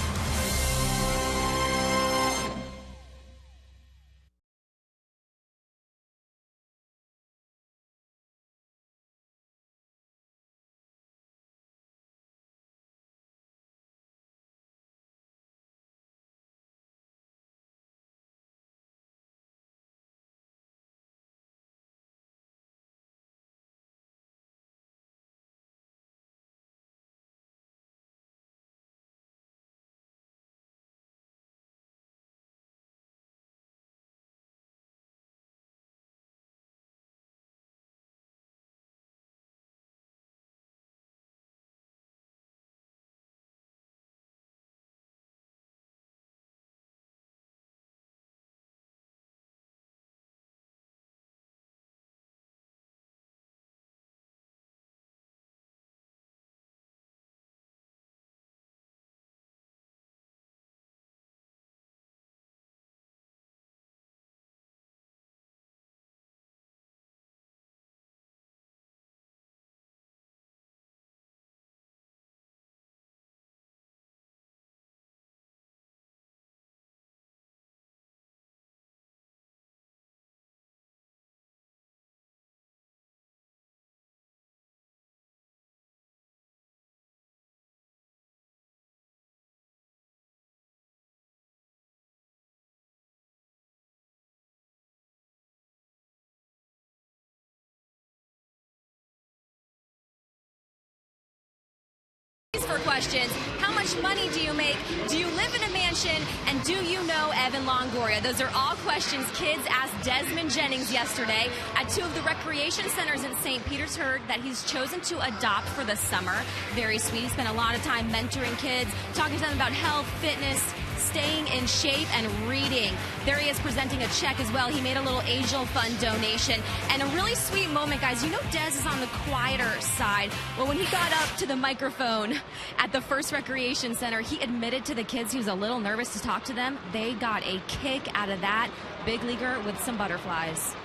For questions, how much money do you make? Do you live in a mansion? And do you know Evan Longoria? Those are all questions kids asked Desmond Jennings yesterday at two of the recreation centers in St. Petersburg that he's chosen to adopt for the summer. Very sweet. He spent a lot of time mentoring kids, talking to them about health, fitness, staying in shape, and reading. There he is presenting a check as well. He made a little Angel Fund donation. And a really sweet moment, guys. You know Des is on the quieter side. Well, when he got up to the microphone at the first recreation center, he admitted to the kids he was a little nervous to talk to them. They got a kick out of that. Big leaguer with some butterflies.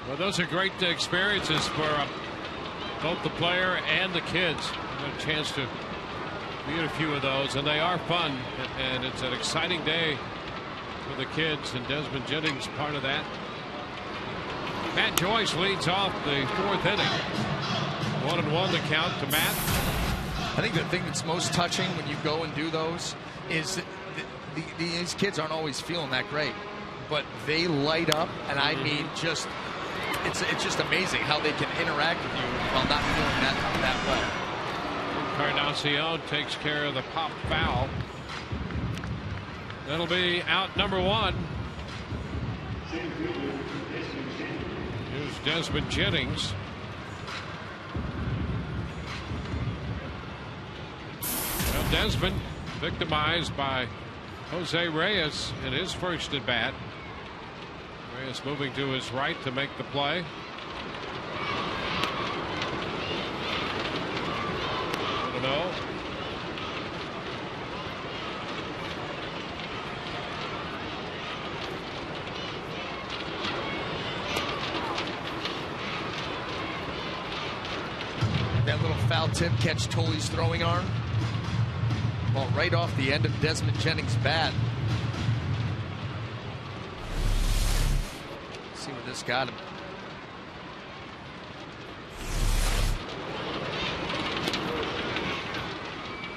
Well, those are great experiences for both the player and the kids. I got a chance to be in a few of those, and they are fun, and it's an exciting day for the kids, and Desmond Jennings part of that. Matt Joyce leads off the fourth inning. 1-1 the count to Matt. I think the thing that's most touching when you go and do those is that these kids aren't always feeling that great, but they light up, and I mean, it's just amazing how they can interact with you while not feeling that well. Encarnacion takes care of the pop foul. That'll be out number one. Here's Desmond Jennings. Well, Desmond victimized by Jose Reyes in his first at bat. Reyes moving to his right to make the play. No. That little foul tip catch Tolley's throwing arm. Ball right off the end of Desmond Jennings' bat. See where this got him.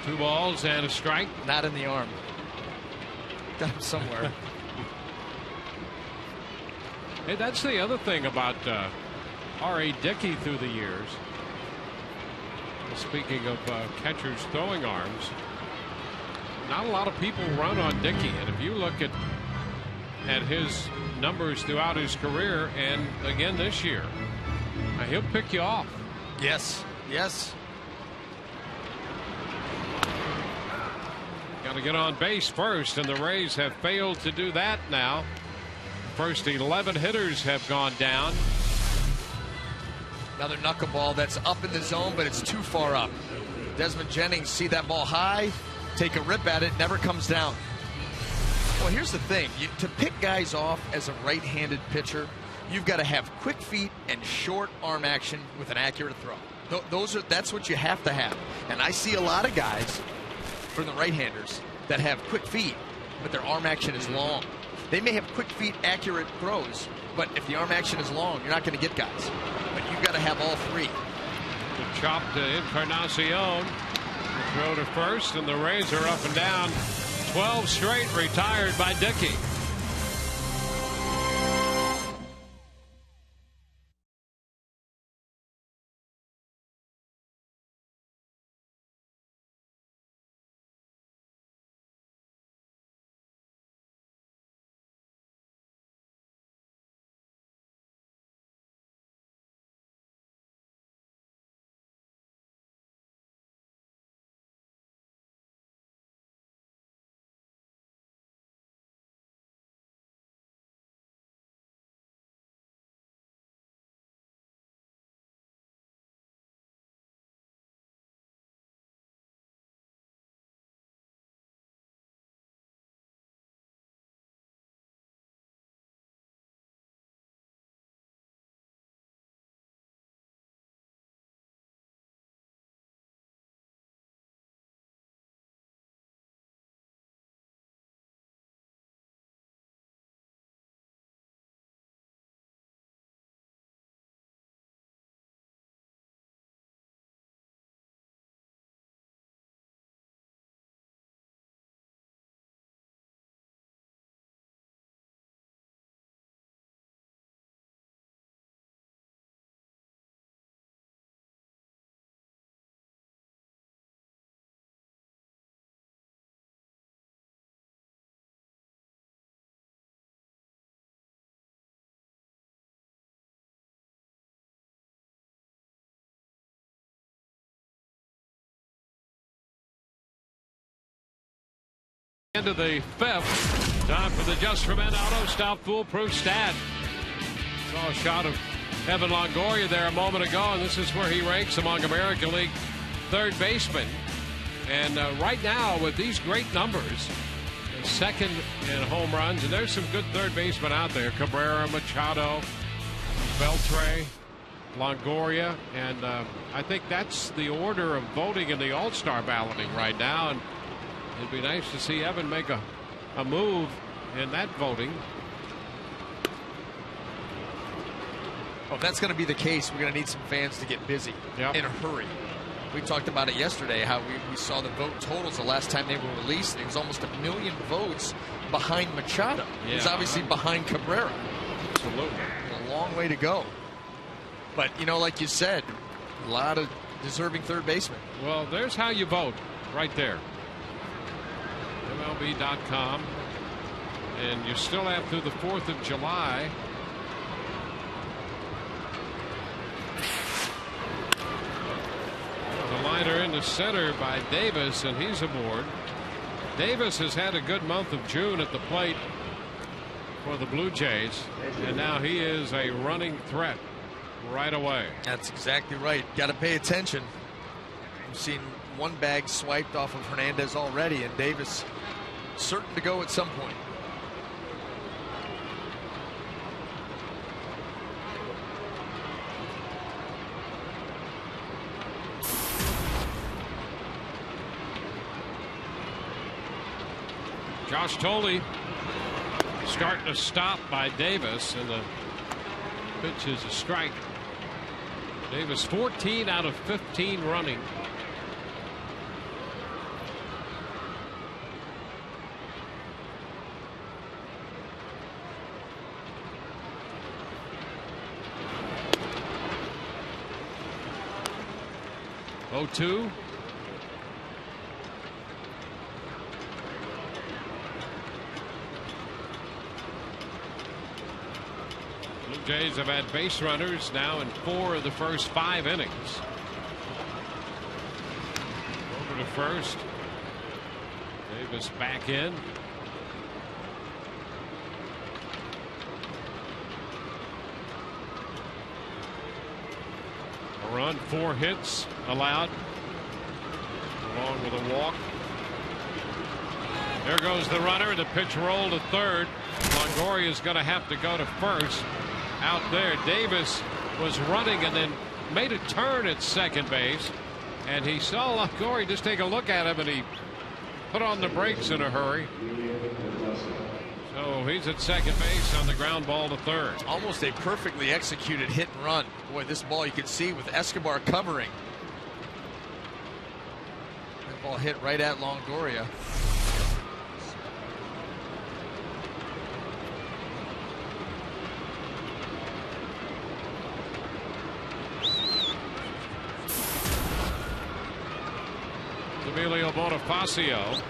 2 balls and a strike. Not in the arm. Got him somewhere. Hey, that's the other thing about R.A. Dicky through the years. Speaking of catchers throwing arms, not a lot of people run on Dicky, and if you look at his numbers throughout his career and again this year, he'll pick you off. Yes, yes. Got to get on base first, and the Rays have failed to do that now. First 11 hitters have gone down. Another knuckleball that's up in the zone, but it's too far up. Desmond Jennings see that ball high, take a rip at it, never comes down. Well, here's the thing. To pick guys off as a right-handed pitcher, you've got to have quick feet and short arm action with an accurate throw. That's what you have to have. And I see a lot of guys from the right-handers that have quick feet, but their arm action is long. They may have quick feet, accurate throws, but if the arm action is long, you're not going to get guys. But you've got to have all three. The chop to Encarnacion. Throw to first, and the Rays are up and down. 12 straight retired by Dicky. End of the 5th. Time for the Just for Men Auto Stop Foolproof Stat. Saw a shot of Evan Longoria there a moment ago, and this is where he ranks among American League third basemen. And right now, with these great numbers, second in home runs, and there's some good third basemen out there. Cabrera, Machado, Beltre, Longoria, and I think that's the order of voting in the All-Star balloting right now. And it'd be nice to see Evan make a move in that voting. Well, if that's going to be the case, we're going to need some fans to get busy in a hurry. We talked about it yesterday, how we saw the vote totals the last time they were released. It was almost 1 million votes behind Machado. Yeah. It was obviously behind Cabrera. Absolutely. A long way to go. But, you know, like you said, a lot of deserving third basemen. Well, there's how you vote right there. MLB.com. And you still have through the 4th of July. The liner into center by Davis, and he's aboard. Davis has had a good month of June at the plate for the Blue Jays, and now he is a running threat right away. That's exactly right. Got to pay attention. We've seen one bag swiped off of Hernandez already, and Davis certain to go at some point. Josh Tolley starting to stop by Davis, and the pitch is a strike. Davis 14 out of 15 running. 0-2. Blue Jays have had base runners now in 4 of the first 5 innings. Over to first. Davis back in. A run, 4 hits allowed, along with a walk. There goes the runner. The pitch rolled to third. Longoria is going to have to go to first. Out there, Davis was running and then made a turn at second base, and he saw Longoria just take a look at him, and he put on the brakes in a hurry. So he's at second base on the ground ball to third. Almost a perfectly executed hit and run. Boy, this ball you could see with Escobar covering. That ball hit right at Longoria. Emilio Bonifacio.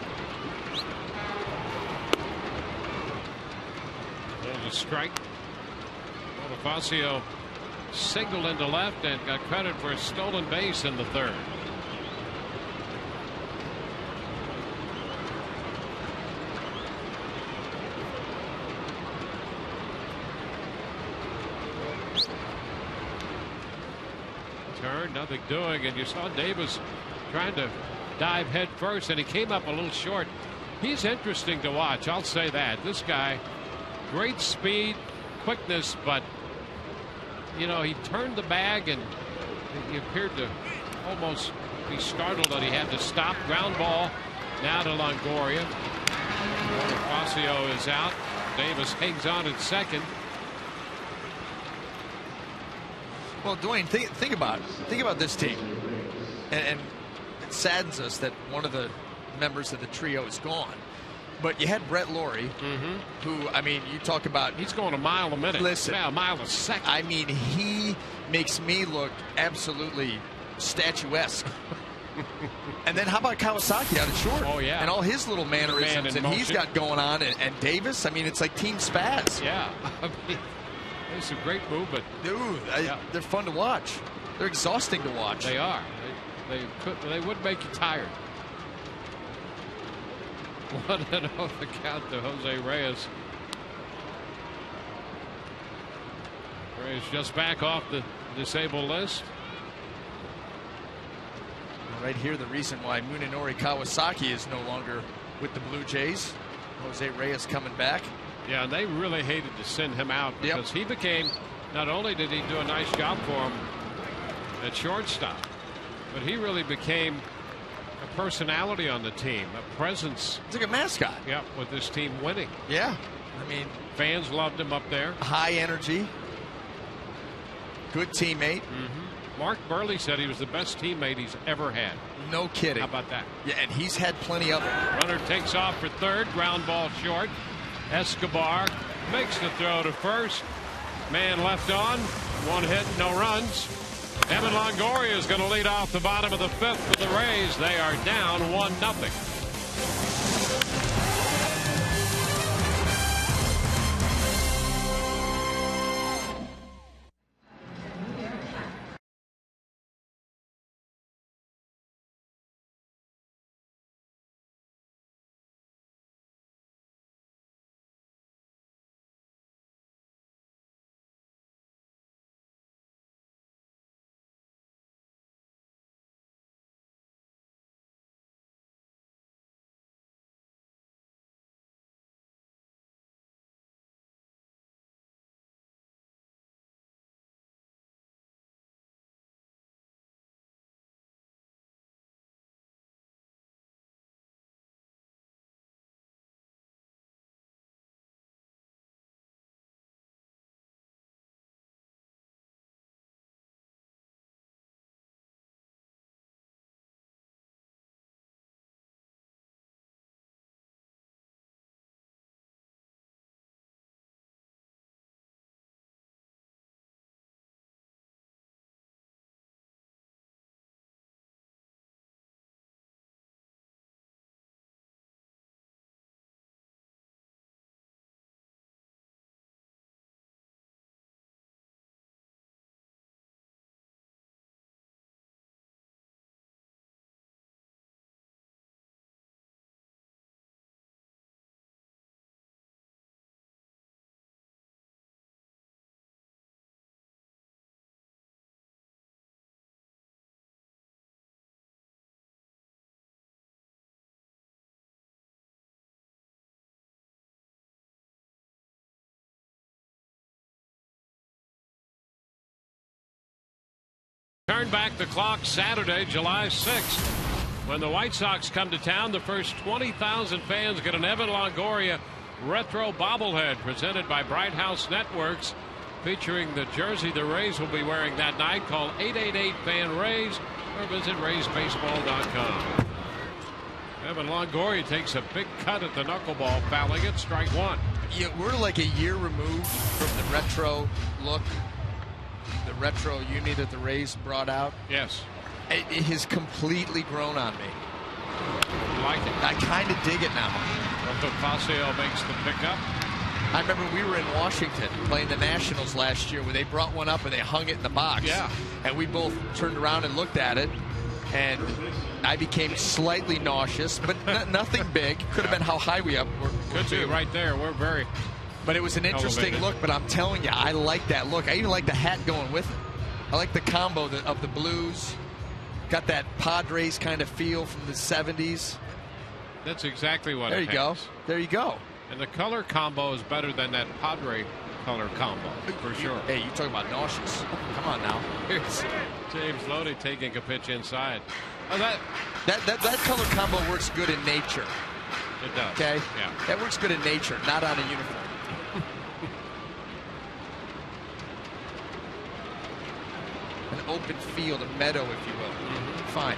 There's a strike. Bonifacio singled into left and got credit for a stolen base in the third. Turn, nothing doing, and you saw Davis trying to dive head first, and he came up a little short. He's interesting to watch, I'll say that. This guy, great speed, quickness, but you know, he turned the bag and he appeared to almost be startled that he had to stop. Ground ball now to Longoria. Bonifacio is out. Davis hangs on at second. Well, Dwayne, think about it. Think about this team, and it saddens us that one of the members of the trio is gone. But you had Brett Lawrie, who, I mean, you talk about... He's going a mile a minute. Listen. Yeah, a mile a second. I mean, he makes me look absolutely statuesque. And then how about Kawasaki out at short? Oh, yeah. And all his little mannerisms that he's got going on. And Davis, I mean, it's like Team Spaz. Yeah. I mean, it's a great move, but... Dude, they're fun to watch. They're exhausting to watch. They are. They would make you tired. 1-0 the count to Jose Reyes. Reyes just back off the disabled list. Right here, the reason why Munenori Kawasaki is no longer with the Blue Jays. Jose Reyes coming back. Yeah, and they really hated to send him out because he became, not only did he do a nice job for him at shortstop, but he really became a personality on the team, a presence. It's like a mascot. Yeah, with this team winning. Yeah, I mean, fans loved him up there. High energy, good teammate. Mark Burley said he was the best teammate he's ever had. No kidding. How about that? Yeah, and he's had plenty of it. Runner takes off for third. Ground ball short. Escobar makes the throw to first. Man left on. 1 hit, no runs. Evan Longoria is going to lead off the bottom of the 5th for the Rays. They are down 1-0. Turn back the clock Saturday, July 6th. When the White Sox come to town, the first 20,000 fans get an Evan Longoria retro bobblehead presented by Bright House Networks, featuring the jersey the Rays will be wearing that night. Call 888-FAN-RAYS or visit RaysBaseball.com. Evan Longoria takes a big cut at the knuckleball, fouling it, strike one. Yeah, we're like a year removed from the retro look, the retro uni that the Rays brought out. Yes. It has completely grown on me. You like it? I kind of dig it now. Fascio makes the pickup. I remember we were in Washington playing the Nationals last year where they brought one up and they hung it in the box. Yeah. And we both turned around and looked at it, and I became slightly nauseous, but nothing big. Could have been how high we up were. Could be right there. We're very. But it was an interesting look. But I'm telling you, I like that look. I even like the hat going with it. I like the combo of the blues. Got that Padres kind of feel from the 70s. That's exactly what there it you go. There you go. And the color combo is better than that Padre color combo, for sure. Hey, you talking about nauseous. Come on now. Here's James Looney taking a pitch inside. Oh, that color combo works good in nature. It does. Okay? Yeah. That works good in nature, not on a uniform. An open field, a meadow, if you will. Mm-hmm. Fine.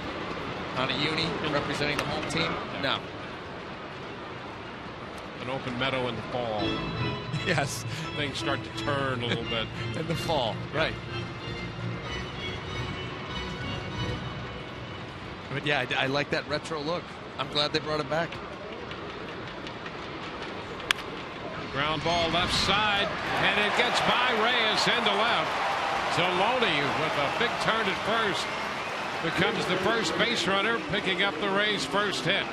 On a uni representing the home team? No. An open meadow in the fall. Yes. Things start to turn a little bit. In the fall, right. But yeah, I like that retro look. I'm glad they brought it back. Ground ball left side, and it gets by Reyes into left. So Looney with a big turn at first becomes the first base runner, picking up the Rays' first hit.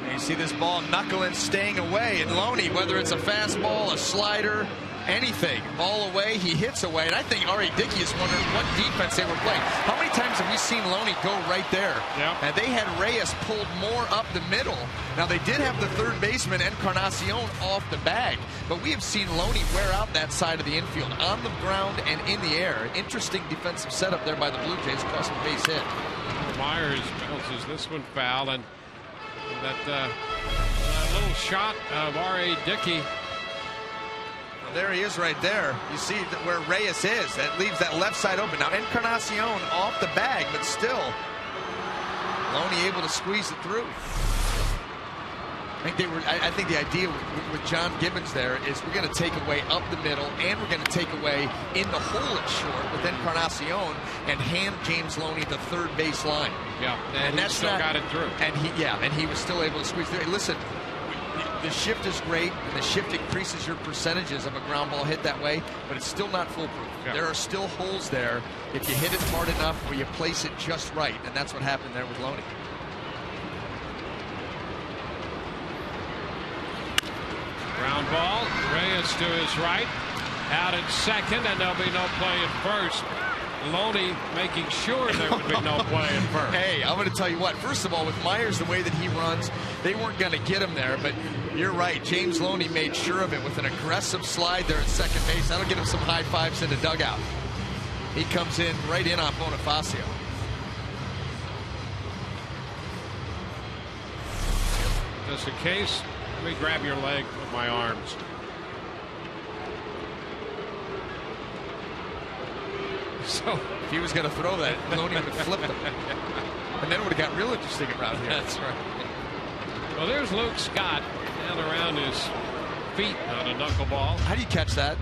And you see this ball knuckling, staying away, and Looney, whether it's a fastball, a slider, anything, ball away, he hits away. And I think R.A. Dicky is wondering what defense they were playing. How many times have we seen Looney go right there? Yep. And they had Reyes pulled more up the middle. Now, they did have the third baseman, Encarnacion, off the bag. But we have seen Looney wear out that side of the infield, on the ground and in the air. Interesting defensive setup there by the Blue Jays, crossing base hit. Myers bounces this one foul, and that little shot of R.A. Dicky. There he is right there. You see where Reyes is. That leaves that left side open. Now Encarnacion off the bag, but still Looney able to squeeze it through. I think the idea with John Gibbons there is we're going to take away up the middle, and we're going to take away in the hole at short with Encarnacion and hand James Looney the third base line. Yeah, and that's still got it through. And he was still able to squeeze through. Hey, listen. The shift is great, and the shift increases your percentages of a ground ball hit that way, but it's still not foolproof. Yeah. There are still holes there if you hit it hard enough or you place it just right, and that's what happened there with Looney. Ground ball, Reyes to his right, out at second, and there'll be no play at first. Looney making sure there would be no play at first. Hey, I'm going to tell you what. First of all, with Myers, the way that he runs, they weren't going to get him there. But you're right. James Looney made sure of it with an aggressive slide there at second base. That'll get him some high fives in the dugout. He comes in right in on Bonifacio. Just in case, let me grab your leg with my arms. So if he was going to throw that, Looney would have flipped him. And then it would have got real interesting around here. That's right. Well, there's Luke Scott down around his feet on a knuckleball. How do you catch that?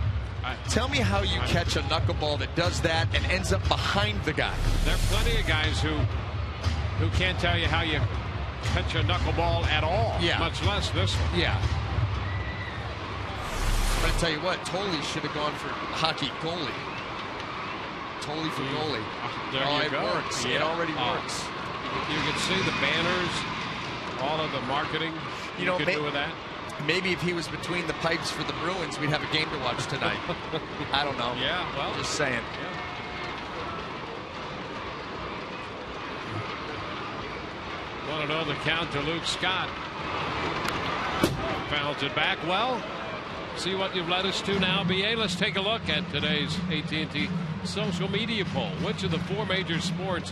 Tell me how you catch a knuckleball that does that and ends up behind the guy. There are plenty of guys who can't tell you how you catch a knuckleball at all, much less this one. Yeah. But I tell you what, Tolley should have gone for hockey goalie. Tolley for goalie. It works. Yeah. It already works. You can see the banners, all of the marketing you could do with that. Maybe if he was between the pipes for the Bruins, we'd have a game to watch tonight. I don't know. Yeah, well. Just saying. Yeah. Want to know the count to Luke Scott. fouls it back. Well, see what you've led us to now, BA. Let's take a look at today's AT&T social media poll. Which of the 4 major sports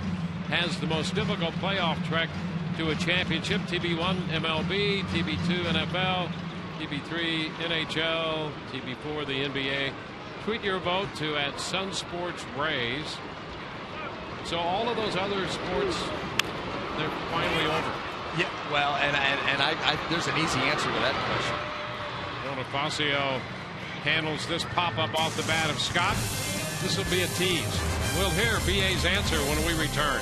has the most difficult playoff trek to a championship? TB1 MLB, TB2 NFL, TB3 NHL, TB4 the NBA. Tweet your vote to @SunSportsRays. So all of those other sports, they're finally over. Yeah, well, and there's an easy answer to that question. Bonifacio handles this pop-up off the bat of Scott. This will be a tease. We'll hear BA's answer when we return.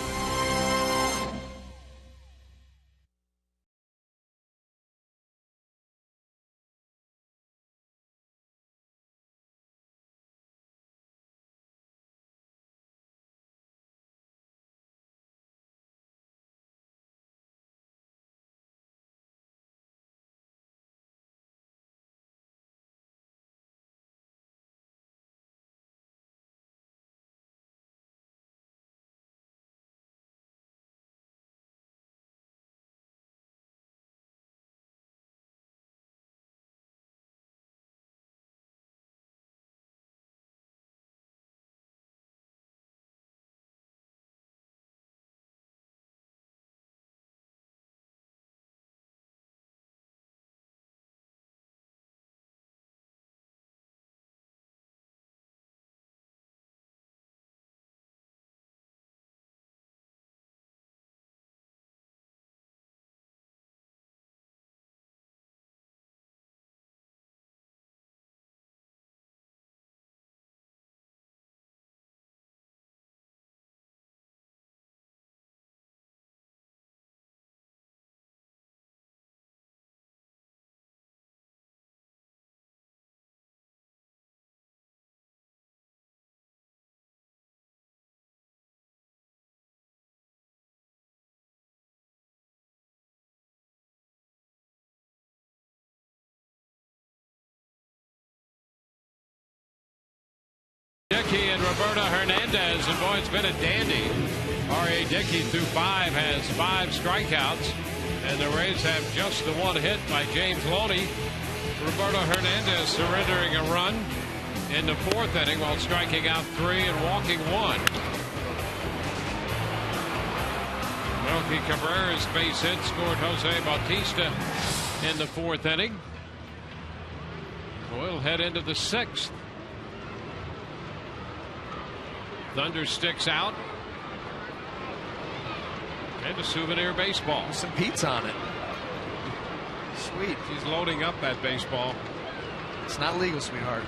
Dicky and Roberto Hernandez, and boy, it's been a dandy. R.A. Dicky through 5 has 5 strikeouts, and the Rays have just the 1 hit by James Looney. Roberto Hernandez surrendering a run in the 4th inning while striking out 3 and walking 1. Melky Cabrera's base hit scored Jose Bautista in the 4th inning. We'll head into the 6th. Thunder sticks out. And a souvenir baseball. Some Pete's on it. Sweet. She's loading up that baseball. It's not legal, sweetheart.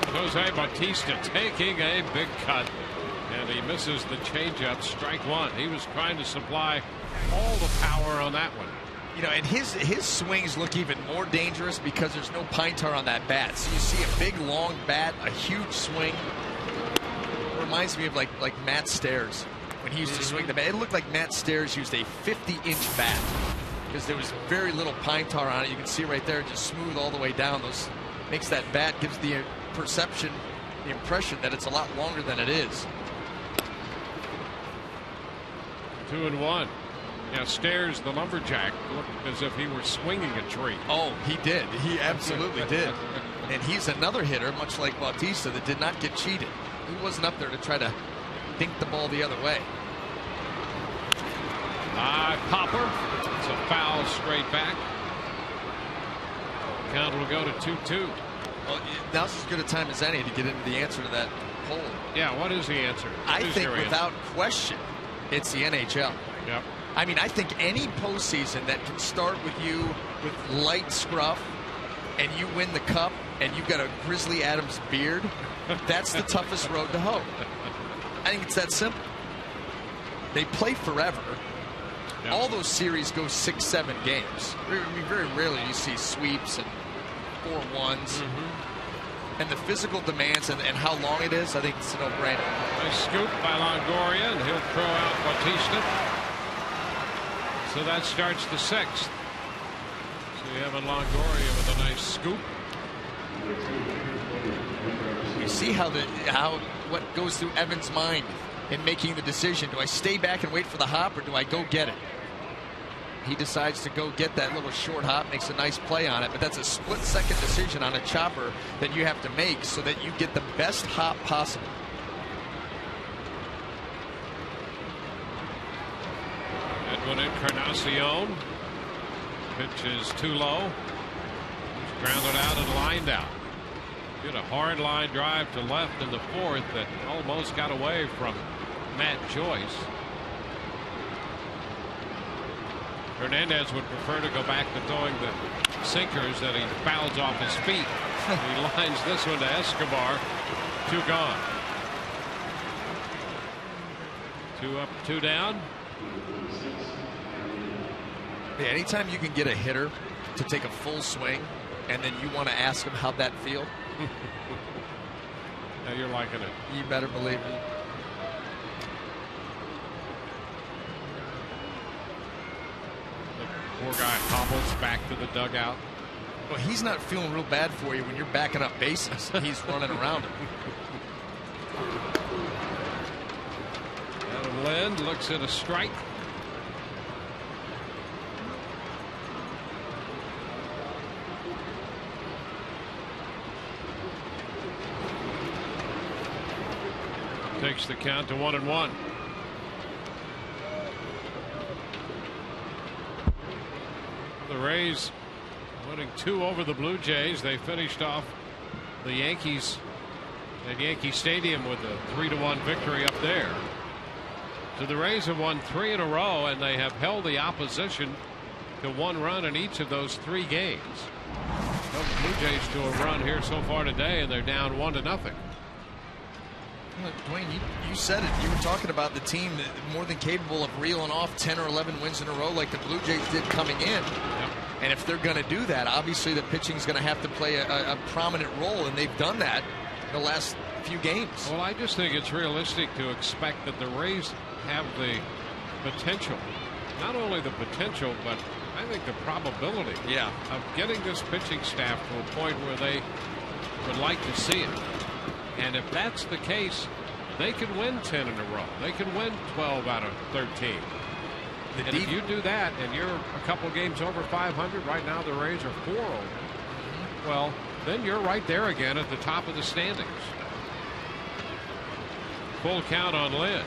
Jose Bautista taking a big cut. And he misses the changeup. Strike 1. He was trying to supply all the power on that one. You know, and his swings look even more dangerous because there's no pine tar on that bat. So you see a big long bat, a huge swing. It reminds me of like Matt Stairs when he used to swing the bat. It looked like Matt Stairs used a 50-inch bat because there was very little pine tar on it. You can see right there, just smooth all the way down. Those makes that bat, gives the perception, the impression that it's a lot longer than it is. 2-1. Yeah, Stairs, the lumberjack, looked as if he were swinging a tree. Oh, he did. He absolutely did. And he's another hitter, much like Bautista, that did not get cheated. He wasn't up there to try to dink the ball the other way. Popper. It's a foul straight back. Count will go to 2-2. Well, now's as good a time as any to get into the answer to that poll. Yeah, what is the answer? I think without question, it's the NHL. Yep. I mean, I think any postseason that can start with you with light scruff and you win the cup and you've got a Grizzly Adams beard, that's the toughest road to hoe. I think it's that simple. They play forever. Yep. All those series go 6-7 games. I mean, very rarely you see sweeps and 4-1s. And the physical demands and how long it is, I think it's a no-brainer. Nice scoop by Longoria, and he'll throw out Bautista. So that starts the 6th. So you have a Longoria with a nice scoop. You see how what goes through Evans' mind in making the decision. Do I stay back and wait for the hop, or do I go get it? He decides to go get that little short hop, makes a nice play on it, but that's a split-second decision on a chopper that you have to make so that you get the best hop possible. Edwin Encarnacion. Pitch is too low. He's grounded out and lined out. Did a hard line drive to left in the fourth that almost got away from Matt Joyce. Hernandez would prefer to go back to throwing the sinkers that he fouls off his feet. He lines this one to Escobar. 2 gone. 2 up, 2 down. Yeah, anytime you can get a hitter to take a full swing and then you want to ask him how'd that feel. Now you're liking it. You better believe it. The poor guy hobbles back to the dugout. Well, he's not feeling real bad for you when you're backing up bases. He's running around him. Adam Lind looks at a strike. Takes the count to 1-1. The Rays winning 2 over the Blue Jays. They finished off the Yankees at Yankee Stadium with a 3-1 victory up there. So the Rays have won 3 in a row, and they have held the opposition to 1 run in each of those 3 games. Held the Blue Jays to a run here so far today, and they're down 1-0. Dwayne, you said it. You were talking about the team that more than capable of reeling off 10 or 11 wins in a row like the Blue Jays did coming in. Yep. And if they're going to do that, obviously the pitching is going to have to play a prominent role, and they've done that in the last few games. Well, I just think it's realistic to expect that the Rays have the potential, not only the potential, but I think the probability of getting this pitching staff to a point where they would like to see it. And if that's the case, they could win 10 in a row. They could win 12 out of 13. And if you do that and you're a couple games over 500, right now the Rays are 4 over. Well, then you're right there again at the top of the standings. Full count on Lind.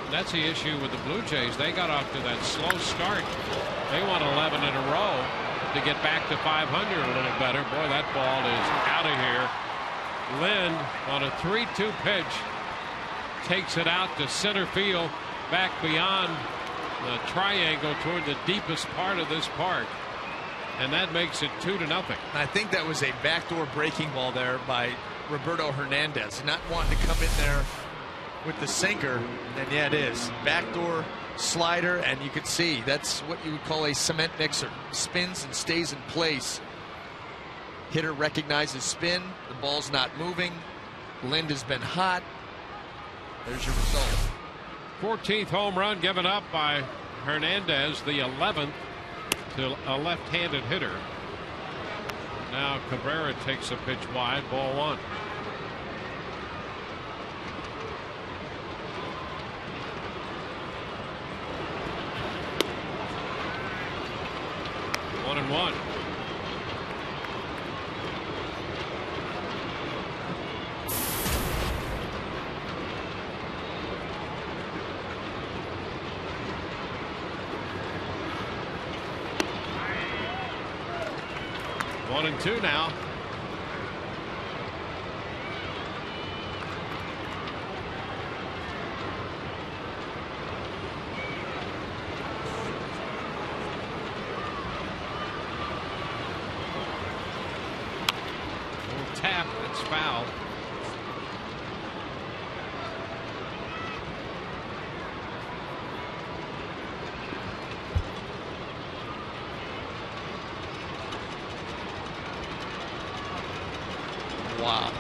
That's the issue with the Blue Jays. They got off to that slow start. They won 11 in a row to get back to 500 a little better. Boy, that ball is out of here. Lind on a 3-2 pitch takes it out to center field, back beyond the triangle toward the deepest part of this park, and that makes it 2-0. I think that was a backdoor breaking ball there by Roberto Hernandez, not wanting to come in there with the sinker. And yeah, it is backdoor slider, and you can see that's what you would call a cement mixer. Spins and stays in place. Hitter recognizes spin. The ball's not moving. Lind has been hot. There's your result. 14th home run given up by Hernandez, the 11th to a left-handed hitter. Now Cabrera takes a pitch wide, ball 1. One and one. One and two now. Little tap, it's foul. Wow.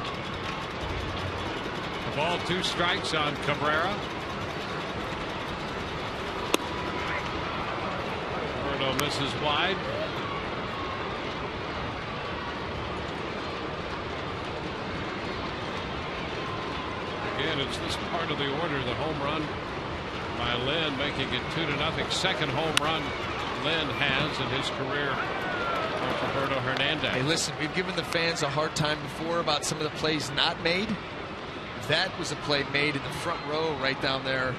The ball, 2 strikes on Cabrera. Roberto misses wide. again. It's this part of the order. The home run by Lynn, making it 2-0. Second home run Lynn has in his career for Roberto Hernandez. Hey, listen, we've given the fans a hard time before about some of the plays not made. That was a play made in the front row right down there,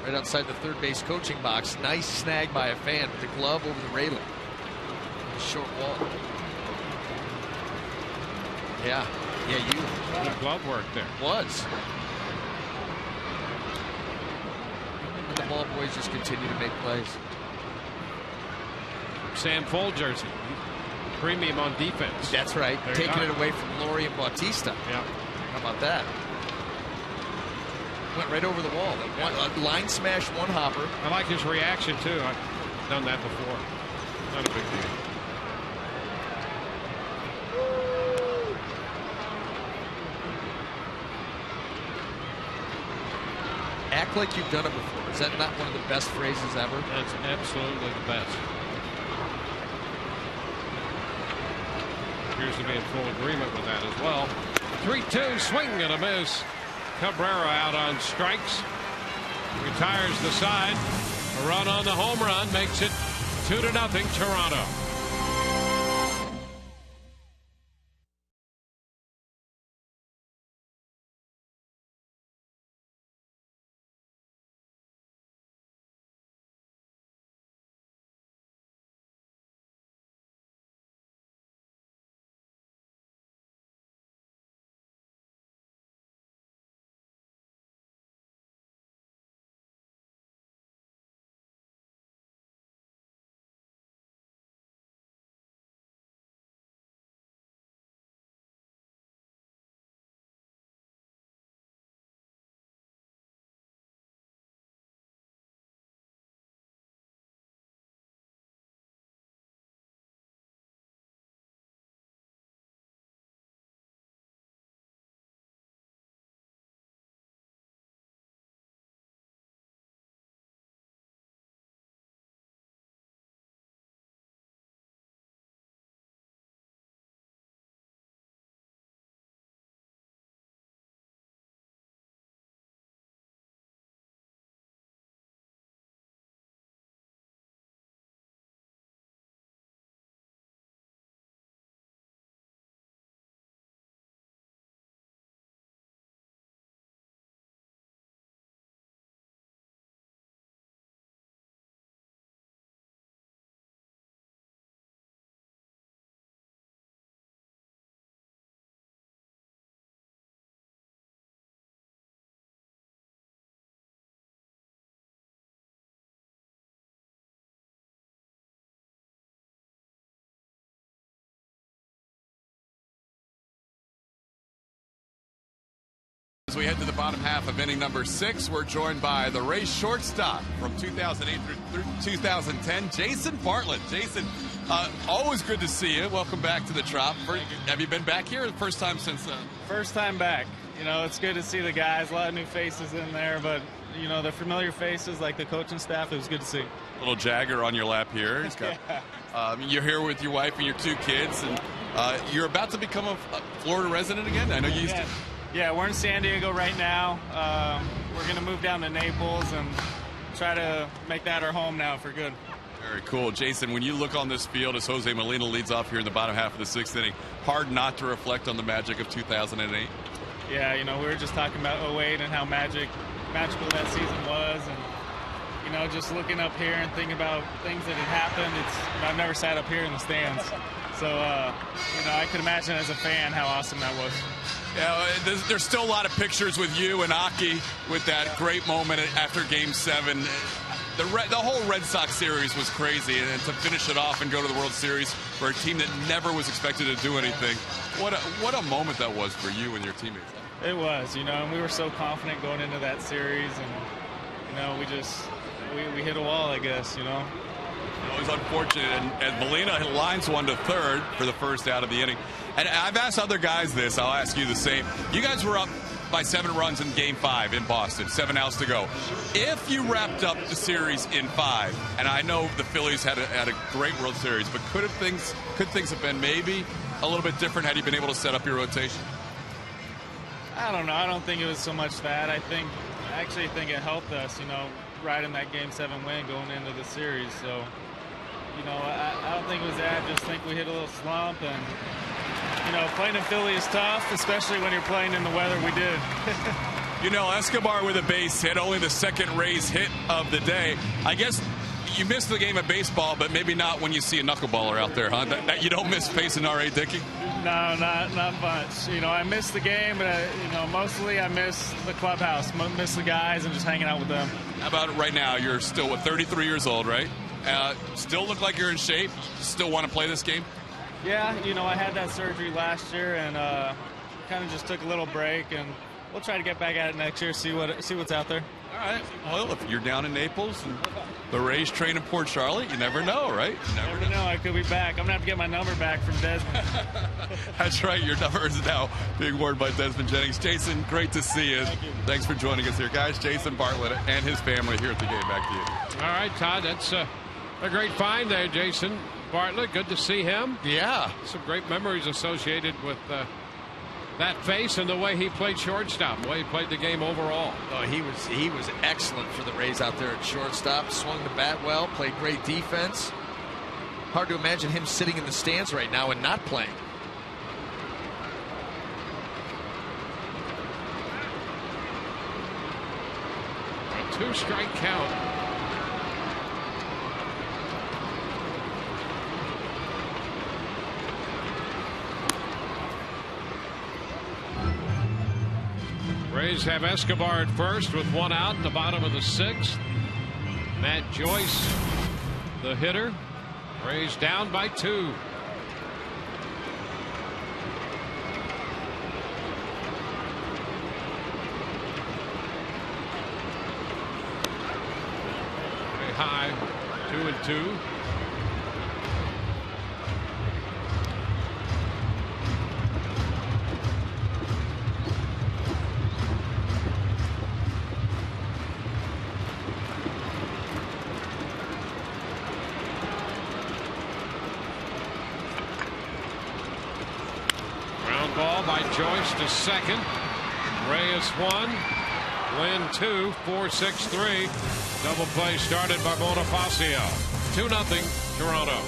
right outside the third base coaching box. Nice snag by a fan with the glove over the railing. Short wall. Yeah, Good glove work there. Was. And the ball boys just continue to make plays. Sam Folgers, premium on defense. That's right. There Taking it away from Laurie and Bautista. Yeah. How about that? Went right over the wall. A line smash, one hopper. I like his reaction too. I've done that before. Not a big deal. Act like you've done it before. Is that not one of the best phrases ever? That's absolutely the best. Appears to be in full agreement with that as well. 3-2, swing and a miss. Cabrera out on strikes. Retires the side. A run on the home run makes it 2-0 Toronto. As we head to the bottom half of inning number 6, we're joined by the Rays shortstop from 2008 through 2010, Jason Bartlett. Jason, always good to see you. Welcome back to the Trop. Have you been back here the first time since? First time back. You know, it's good to see the guys. A lot of new faces in there, but you know, the familiar faces like the coaching staff. It was good to see. Little Jagger on your lap here. He's got, you're here with your wife and your 2 kids, and you're about to become a Florida resident again. I know you used to. Yeah, we're in San Diego right now. We're going to move down to Naples and try to make that our home now for good. Very cool. Jason, when you look on this field as Jose Molina leads off here in the bottom half of the 6th inning, hard not to reflect on the magic of 2008? Yeah, you know, we were just talking about 08 and how magical that season was. And, you know, just looking up here and thinking about things that had happened. I've never sat up here in the stands. So, you know, I could imagine as a fan how awesome that was. Yeah, there's still a lot of pictures with you and Aki with that great moment after Game 7. The whole Red Sox series was crazy, and to finish it off and go to the World Series for a team that never was expected to do anything, what a moment that was for you and your teammates. It was, you know, and we were so confident going into that series, and you know, we hit a wall, I guess, you know. It was unfortunate, and Molina lines one to third for the first out of the inning. And I've asked other guys this. I'll ask you the same. You guys were up by 7 runs in Game 5 in Boston, 7 outs to go. If you wrapped up the series in 5, and I know the Phillies had a great World Series, but could things have been maybe a little bit different had you been able to set up your rotation? I don't know. I don't think it was so much that. I actually think it helped us, riding that Game 7 win going into the series. So, I don't think it was that. I just think we hit a little slump, and playing in Philly is tough, especially when you're playing in the weather we did. Escobar with a base hit, only the second Rays hit of the day. I guess you missed the game of baseball, but maybe not when you see a knuckleballer out there, huh? That you don't miss facing R.A. Dicky? No, not much. I miss the game, but mostly I miss the clubhouse, miss the guys, and just hanging out with them. How about right now? You're still 33 years old, right? Still look like you're in shape. Still want to play this game? Yeah, I had that surgery last year, and kind of just took a little break, and we'll try to get back at it next year, see what's out there. All right. Well, if you're down in Naples and the Rays train in Port Charlotte, you never know, right? You never know. I could be back. I'm going to have to get my number back from Desmond. That's right. Your number is now being worn by Desmond Jennings. Jason, great to see you. Thank you. Thanks for joining us here, guys. Jason Bartlett and his family here at the game. Back to you. All right, Todd. That's a great find there, Jason Bartlett. Good to see him. Yeah. Some great memories associated with that face and the way he played shortstop, the way he played the game overall. Oh, he was excellent for the Rays out there at shortstop. Swung the bat well, played great defense. Hard to imagine him sitting in the stands right now and not playing. A 2-strike count. Rays have Escobar at first with 1 out in the bottom of the 6th. Matt Joyce, the hitter. Rays down by 2. Very high, 2-2. Ball by Joyce to second. Reyes 1, Lynn 2, 4-6-3. Double play started by Bonifacio. 2-0 Toronto.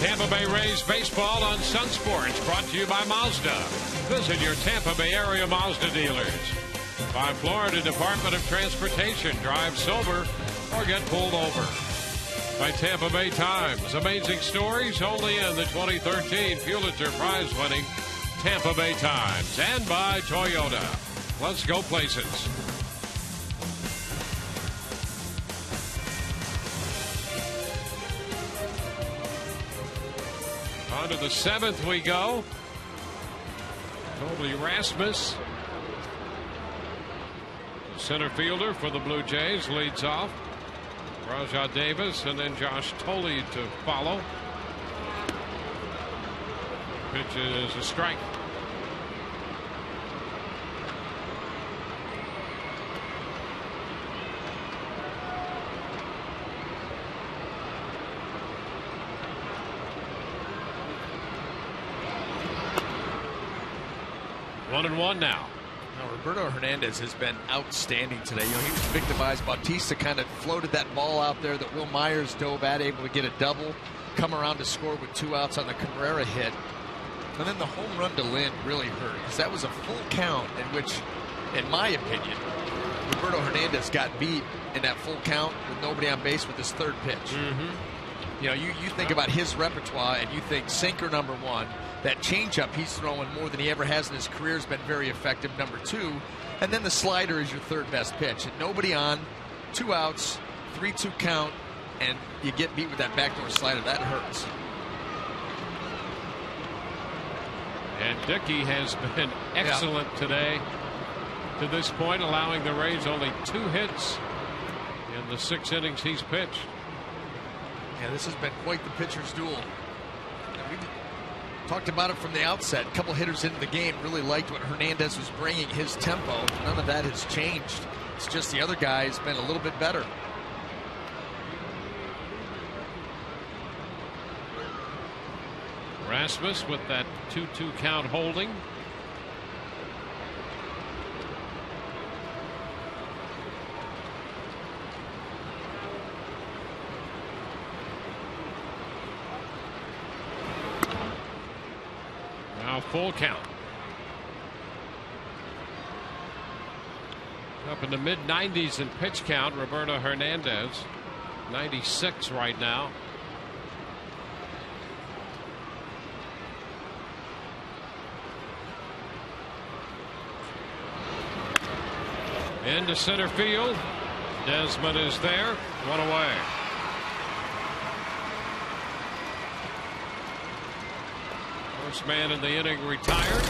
Tampa Bay Rays baseball on Sun Sports, brought to you by Mazda. Visit your Tampa Bay area Mazda dealers. By Florida Department of Transportation, drive sober or get pulled over. By Tampa Bay Times, amazing stories only in the 2013 Pulitzer Prize-winning Tampa Bay Times. And by Toyota. Let's go places. On to the 7th we go. Toby Rasmus, the center fielder for the Blue Jays, leads off. Rajah Davis and then Josh Tolle to follow. Pitch is a strike. One and one now. Now, Roberto Hernandez has been outstanding today. You know, he was victimized. Bautista kind of floated that ball out there that Will Myers dove at, able to get a double, come around to score with 2 outs on the Cabrera hit. And then the home run to Lynn really hurt, because that was a full count in which, in my opinion, Roberto Hernandez got beat in that full count with nobody on base with his third pitch. You know, you think about his repertoire and you think sinker number 1, that changeup he's throwing more than he ever has in his career has been very effective, number 2, and then the slider is your third best pitch. And nobody on, 2 outs, 3-2 count, and you get beat with that backdoor slider. That hurts. And Dicky has been excellent today to this point, allowing the Rays only 2 hits in the 6 innings he's pitched. Yeah, this has been quite the pitcher's duel. We talked about it from the outset. A couple hitters into the game really liked what Hernandez was bringing, his tempo. None of that has changed. It's just the other guy has been a little bit better. Rasmus with that 2-2 count holding. Now full count. Up in the mid-90s in pitch count, Roberto Hernandez. 96 right now. Into center field. Desmond is there. 1 away. First man in the inning retired.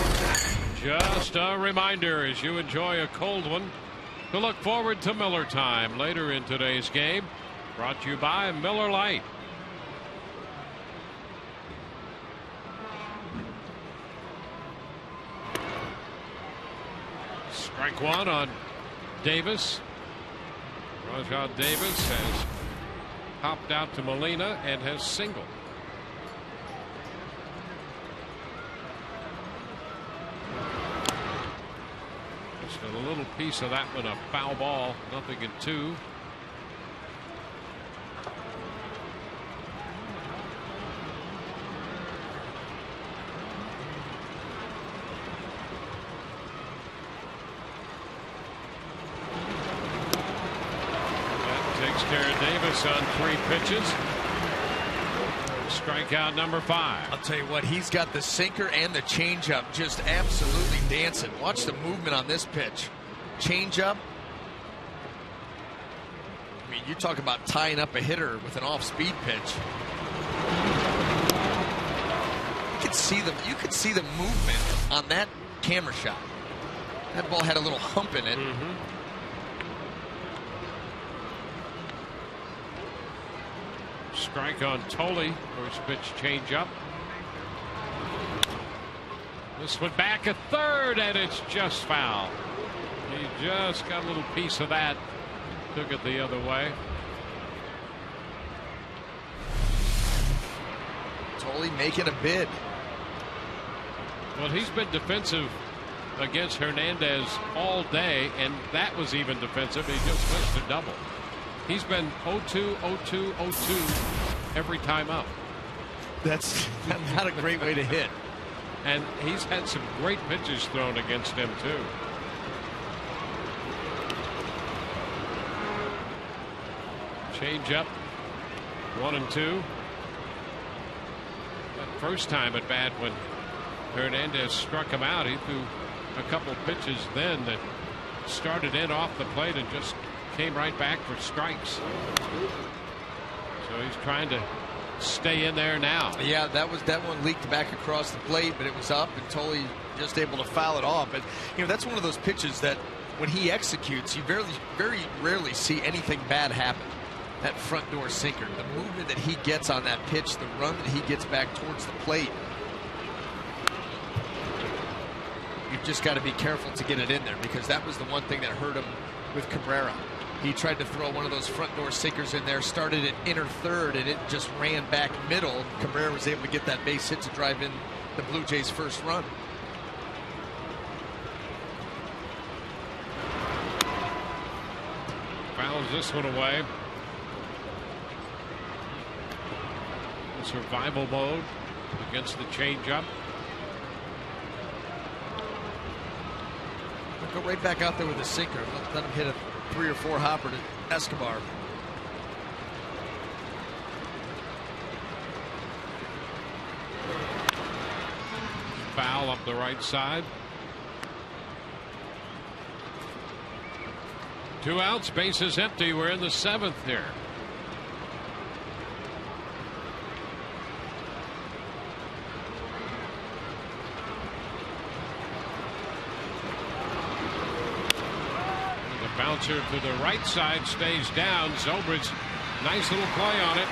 Just a reminder, as you enjoy a cold one, to look forward to Miller Time later in today's game. Brought to you by Miller Lite. Strike 1 on Davis. Rajah Davis has popped out to Molina and has singled. Just a little piece of that one, a foul ball, 0-2. Davis on 3 pitches. Strikeout number 5. I'll tell you what, he's got the sinker and the changeup just absolutely dancing. Watch the movement on this pitch. Changeup. I mean, you talk about tying up a hitter with an off-speed pitch. You could see the movement on that camera shot. That ball had a little hump in it. Strike on Tolle. First pitch change up. This one back at third, and it's just foul. He just got a little piece of that. Took it the other way. Tolle making a bid. Well, he's been defensive against Hernandez all day, and that was even defensive. He just missed a double. He's been 0-2, 0-2, 0-2 every time up. That's not a great way to hit. And he's had some great pitches thrown against him, too. Change up, 1-2. That first time at bat when Hernandez struck him out, he threw a couple pitches then that started in off the plate and just came right back for strikes. So he's trying to stay in there now. Yeah, that one leaked back across the plate, but it was up, and Tolle just able to foul it off. But you know, that's one of those pitches that when he executes, you very rarely see anything bad happen. that front door sinker. The movement that he gets on that pitch, the run that he gets back towards the plate. You've just got to be careful to get it in there, because that was the one thing that hurt him with Cabrera. He tried to throw one of those front door sinkers in there, started at inner third, and it just ran back middle. Cabrera was able to get that base hit to drive in the Blue Jays' first run. Fouls this one away. Survival mode against the changeup. Go right back out there with a sinker. Let him hit a 3 or 4 hopper to Escobar. Foul up the right side. 2 outs, bases empty. We're in the 7th here. The bouncer to the right side stays down. Zobrist, nice little play on it.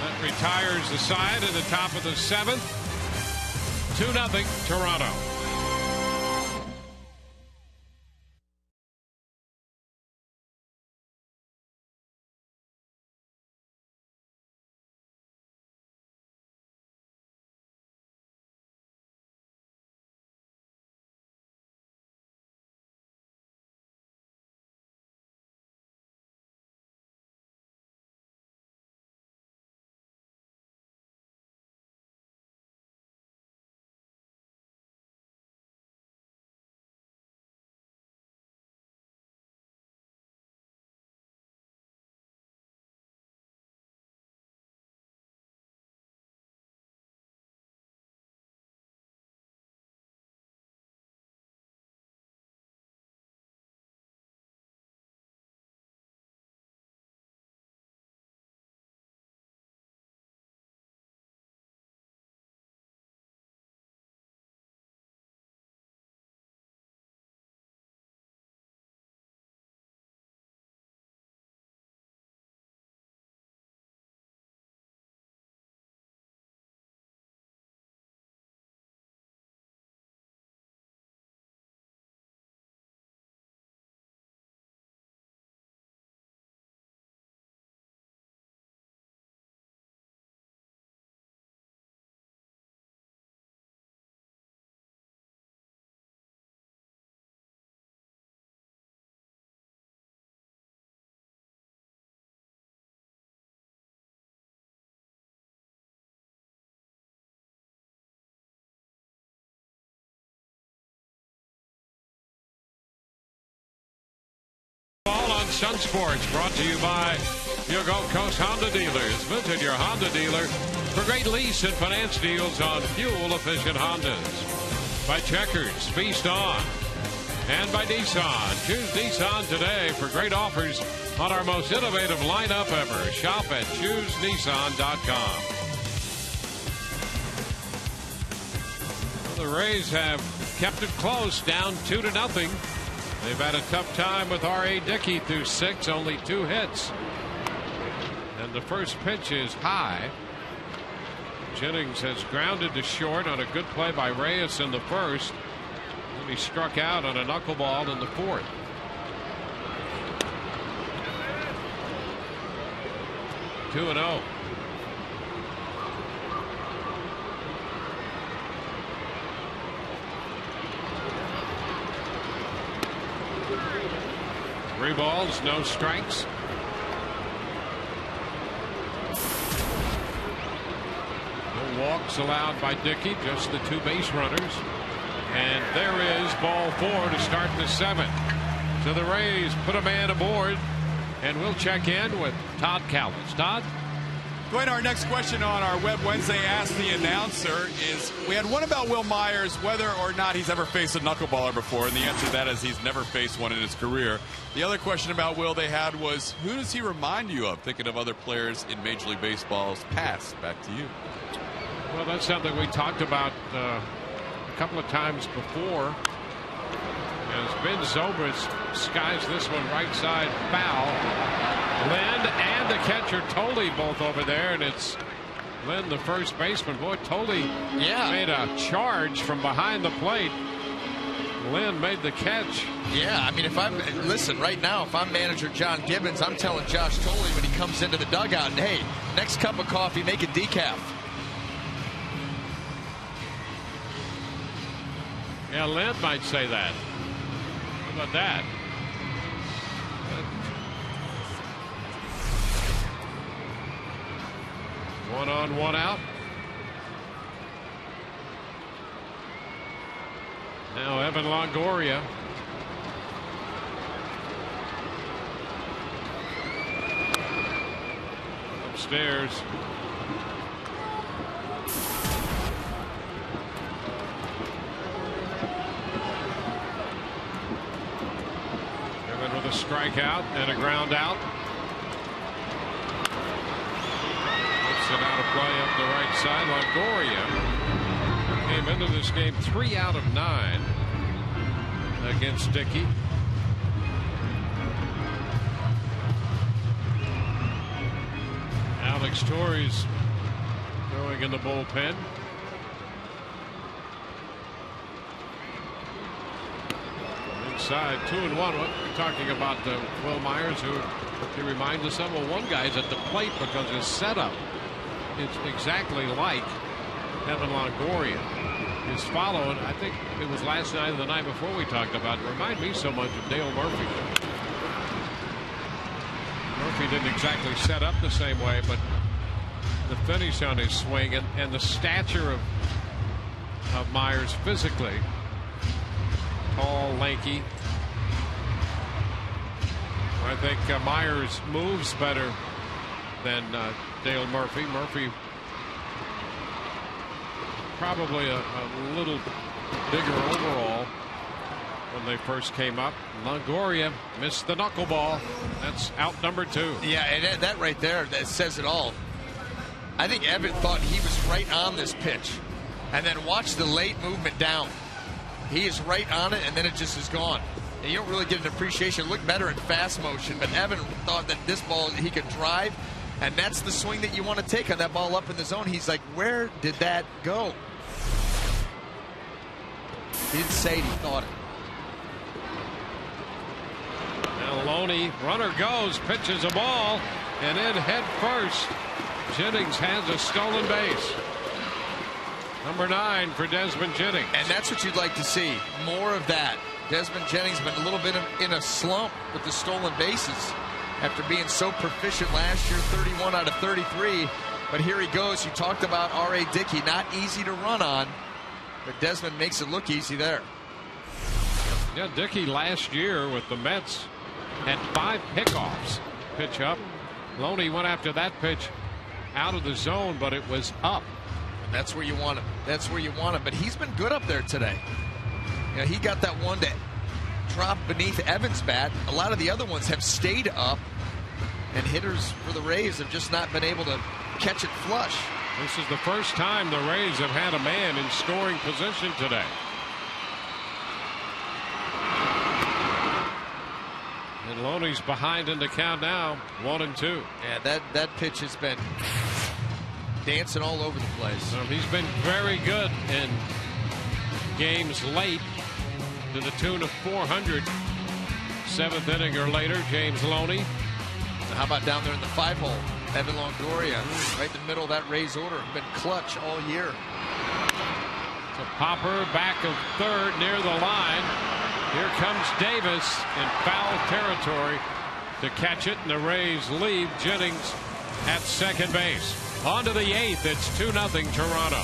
That retires the side at the top of the 7th. 2-0 Toronto. On Sun Sports, brought to you by your Gulf Coast Honda dealers. Visit your Honda dealer for great lease and finance deals on fuel-efficient Hondas. By Checkers, feast on. And by Nissan. Choose Nissan today for great offers on our most innovative lineup ever. Shop at ChooseNissan.com. The Rays have kept it close, down 2-0. They've had a tough time with R.A. Dicky through 6, only 2 hits. And the first pitch is high. Jennings has grounded to short on a good play by Reyes in the first. Then he struck out on a knuckleball in the 4th. Two and 0. Three balls, no strikes. No walks allowed by Dicky, just the 2 base runners. And there is ball 4 to start the 7th. So the Rays put a man aboard, and we'll check in with Todd Callis. Todd? Dwayne, our next question on our Web Wednesday Ask the Announcer is, we had one about Will Myers, whether or not he's ever faced a knuckleballer before, and the answer to that is he's never faced one in his career. The other question about Will they had was, who does he remind you of? Thinking of other players in Major League Baseball's past. Back to you. Well, that's something we talked about a couple of times before. As Ben Zobrist skies this one right side foul. Lynn and the catcher Tolley both over there, and it's Lynn, the first baseman. Boy, Tolley made a charge from behind the plate. Lynn made the catch. Yeah, I mean, listen, right now, if I'm manager John Gibbons, I'm telling Josh Tolley when he comes into the dugout, and hey, next cup of coffee, make it decaf. Yeah, Lynn might say that. How about that? One on, one out. Now Evan Longoria. Upstairs. Evan with a strikeout and a ground out. Puts it out of play up the right side. Longoria came into this game 3 out of 9 against Dicky. Alex Torres going in the bullpen. Inside 2-1. What we're talking about Will Myers, who he reminds us of. Well, one guy's at the plate because his setup is exactly like Evan Longoria. His follow, and I think it was last night or the night before we talked about, remind me so much of Dale Murphy. Murphy didn't exactly set up the same way, but the finish on his swing and the stature of Myers physically. Tall, lanky. I think Myers moves better than Dale Murphy. Murphy probably a little bigger overall when they first came up. Longoria missed the knuckleball. That's out number 2. Yeah, and that right there, that says it all. I think Evan thought he was right on this pitch, and then watch the late movement down. He is right on it, and then it just is gone. And you don't really get an appreciation. It looked better in fast motion, but Evan thought that this ball he could drive, and that's the swing that you want to take on that ball up in the zone. He's like, where did that go? He didn't say it, he thought it. Now Looney, runner goes, pitches a ball, and in head first. Jennings has a stolen base. Number 9 for Desmond Jennings. And that's what you'd like to see. More of that. Desmond Jennings been a little bit in a slump with the stolen bases after being so proficient last year, 31 out of 33. But here he goes. You talked about R.A. Dickey, not easy to run on, but Desmond makes it look easy there. Yeah, Dickey last year with the Mets had 5 pickoffs. Pitch up. Looney went after that pitch out of the zone, but it was up. And that's where you want him. That's where you want him. But he's been good up there today. You know, he got that one to drop beneath Evans' bat. A lot of the other ones have stayed up, and hitters for the Rays have just not been able to catch it flush. This is the first time the Rays have had a man in scoring position today. And Looney's behind in the count now, 1-2. Yeah, that pitch has been dancing all over the place. He's been very good in games late to the tune of 400. 7th inning or later, James Looney. How about down there in the 5-hole? Evan Longoria, right in the middle of that Rays order, been clutch all year. To Popper, back of third near the line. Here comes Davis in foul territory to catch it, and the Rays leave Jennings at second base. On to the 8th. It's 2-0 Toronto.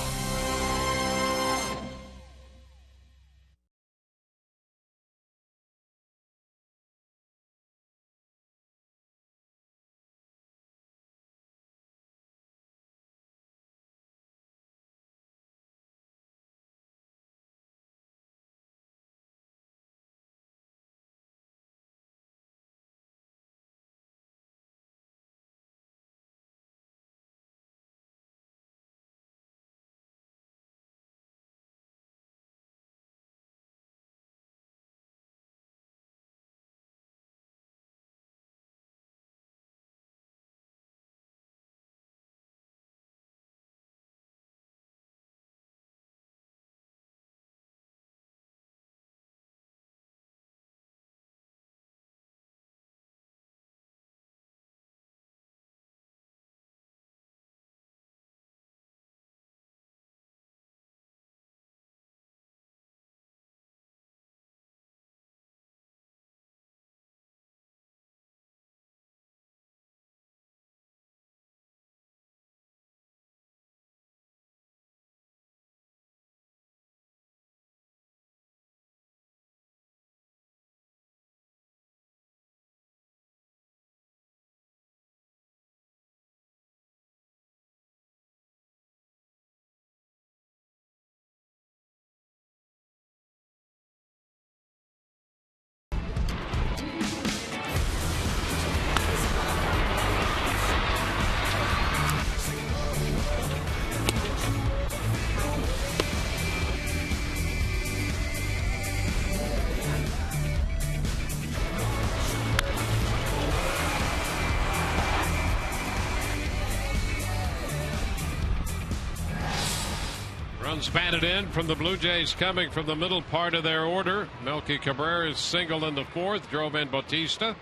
Runs batted in from the Blue Jays coming from the middle part of their order. Melky Cabrera's single in the 4th drove in Bautista.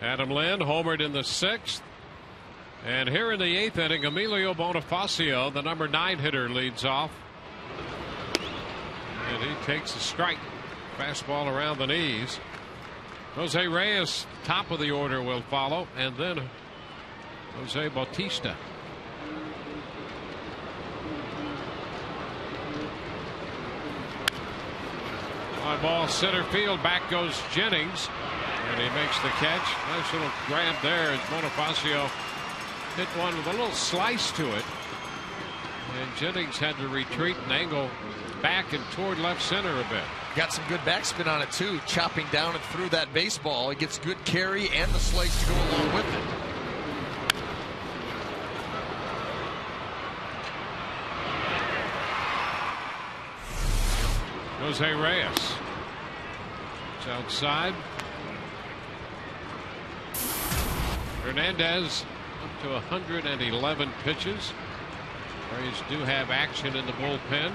Adam Lynn homered in the 6th. And here in the 8th inning, Emilio Bonifacio, the number 9 hitter, leads off. And he takes a strike. Fastball around the knees. Jose Reyes, top of the order, will follow. And then Jose Bautista. Fly ball center field. Back goes Jennings. And he makes the catch. Nice little grab there as Bonifacio hit one with a little slice to it. And Jennings had to retreat and angle back and toward left center a bit. Got some good backspin on it too, chopping down and through that baseball. It gets good carry and the slice to go along with it. Jose Reyes. It's outside. Hernandez up to 111 pitches. Rays do have action in the bullpen.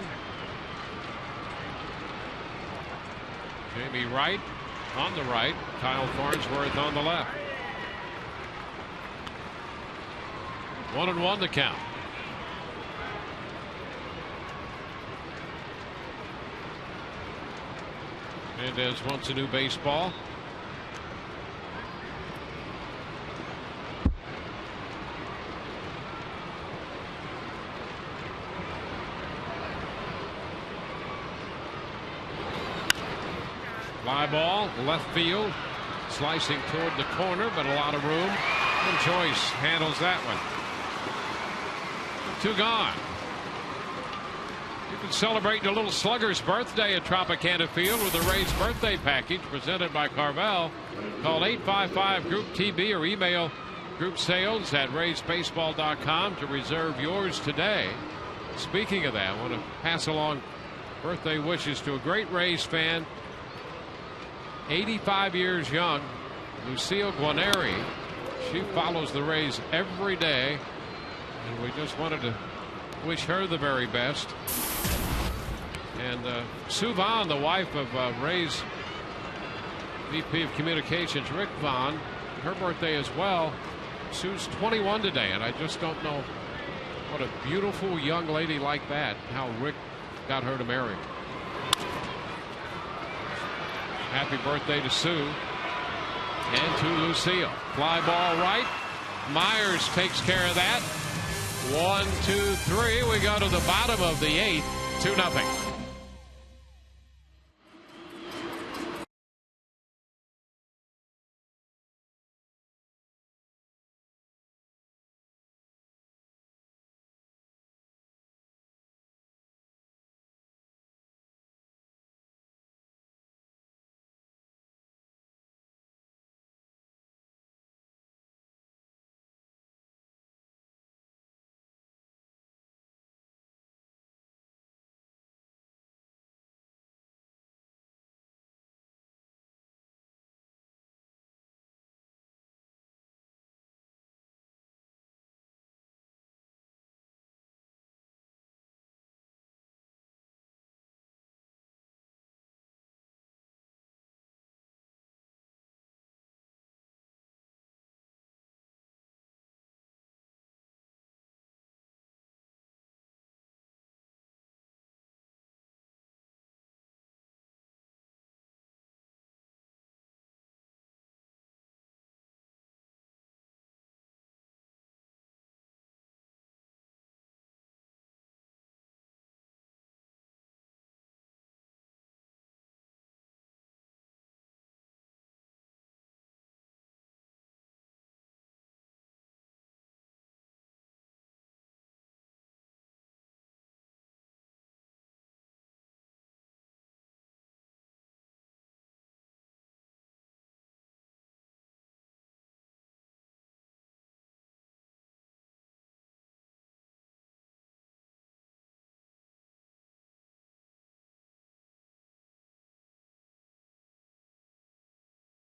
Jamie Wright on the right. Kyle Farnsworth on the left. 1-1 the count. Hernandez wants a new baseball. Fly ball, left field, slicing toward the corner, but a lot of room. And Joyce handles that one. 2 gone. You can celebrate your little slugger's birthday at Tropicana Field with the Rays birthday package presented by Carvel. Call 855-GROUP-TB or email groupsales@raysbaseball.com to reserve yours today. Speaking of that, I want to pass along birthday wishes to a great Rays fan, 85 years young, Lucille Guarneri. She follows the Rays every day, and we just wanted to wish her the very best. And Sue Vaughn, the wife of Rays VP of Communications Rick Vaughn, her birthday as well. Sue's 21 today, and I just don't know what a beautiful young lady like that, how Rick got her to marry. Happy birthday to Sue and to Lucille. Fly ball right. Myers takes care of that. 1, 2, 3. We go to the bottom of the 8th. 2-0.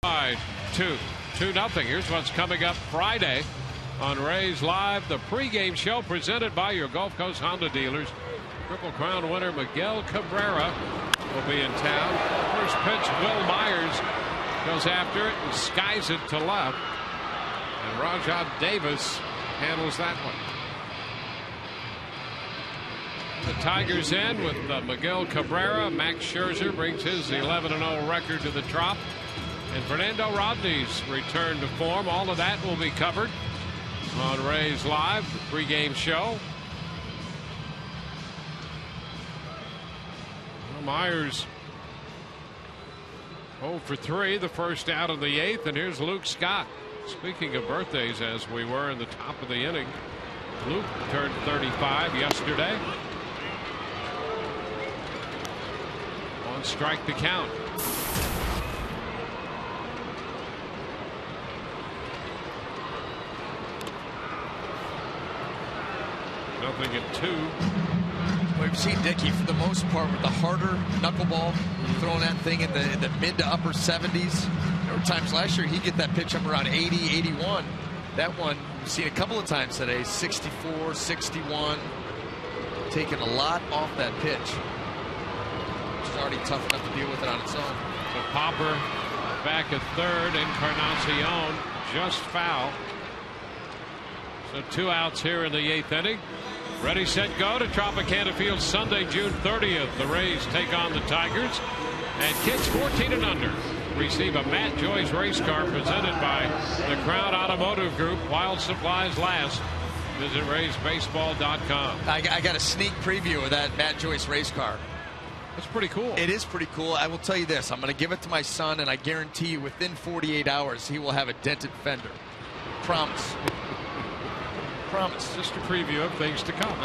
By 2-0. Here's what's coming up Friday on Rays Live, the pregame show presented by your Gulf Coast Honda dealers. Triple Crown winner Miguel Cabrera will be in town. First pitch, Will Myers goes after it and skies it to left. And Rajat Davis handles that one. The Tigers in with Miguel Cabrera. Max Scherzer brings his 11-0 record to the Trop. And Fernando Rodney's return to form. All of that will be covered on Rays Live, the pregame show. Well, Myers 0 for 3, the first out of the 8th. And here's Luke Scott. Speaking of birthdays, as we were in the top of the inning, Luke turned 35 yesterday. On strike the count. Nothing at 2. We've seen Dicky for the most part with the harder knuckleball, throwing that thing in the mid to upper 70s. There were times last year he'd get that pitch up around 80, 81. That one we've seen a couple of times today, 64, 61. Taking a lot off that pitch. Which is already tough enough to deal with it on its own. So Popper back at third. Encarnacion just foul. So 2 outs here in the 8th inning. Ready, set, go to Tropicana Field Sunday, June 30th. The Rays take on the Tigers. And kids 14 and under receive a Matt Joyce race car presented by the Crown Automotive Group while supplies last. Visit RaysBaseball.com. I got a sneak preview of that Matt Joyce race car. That's pretty cool. It is pretty cool. I will tell you this. I'm going to give it to my son, and I guarantee you within 48 hours he will have a dented fender. Promise. Promise. Just a preview of things to come.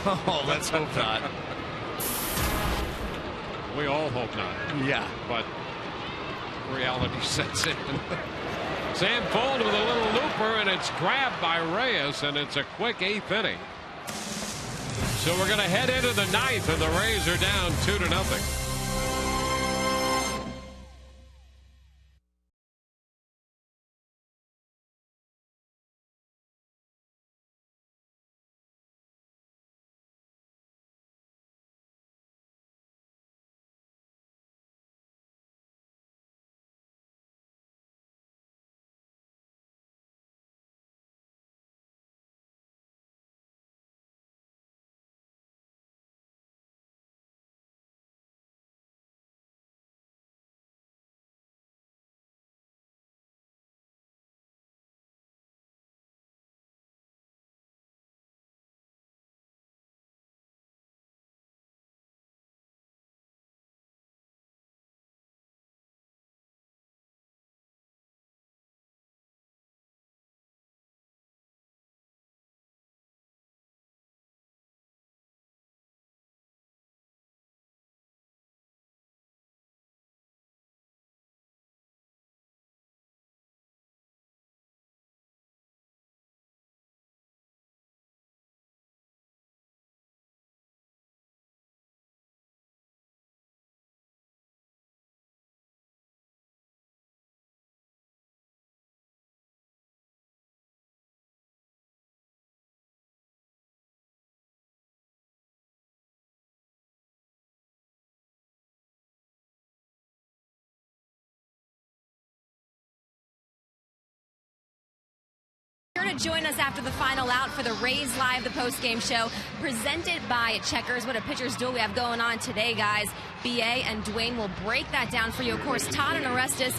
No, let's hope not. We all hope not. Yeah. But reality sets in. Sam Fold with a little looper, and it's grabbed by Reyes, and it's a quick 8th inning. So we're going to head into the 9th, and the Rays are down 2-0. Sure to join us after the final out for the Rays Live, the post-game show, presented by Checkers. What a pitcher's duel we have going on today, guys. B.A. and Dwayne will break that down for you. Of course, Todd and Orestes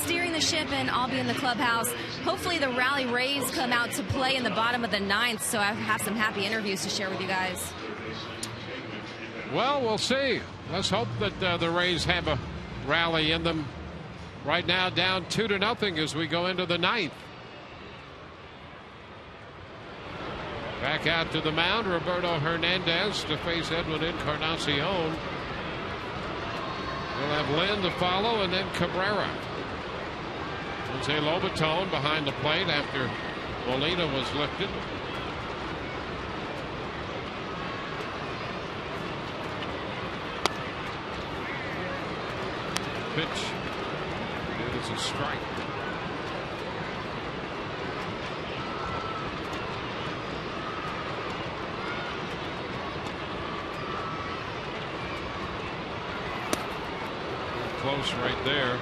steering the ship, and I'll be in the clubhouse. Hopefully the Rally Rays come out to play in the bottom of the 9th, so I have some happy interviews to share with you guys. Well, we'll see. Let's hope that the Rays have a rally in them. Right now, down 2-0 as we go into the 9th. Back out to the mound, Roberto Hernandez to face Edwin Encarnacion. We'll have Lynn to follow, and then Cabrera. Jose Lobaton behind the plate after Molina was lifted. Pitch. It is a strike. close right there.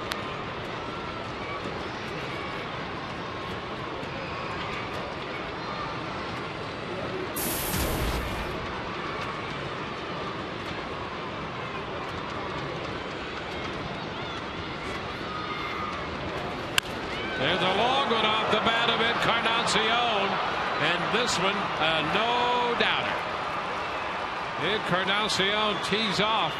There's a long one off the bat of Encarnacion, and this one no doubter. Encarnacion tees off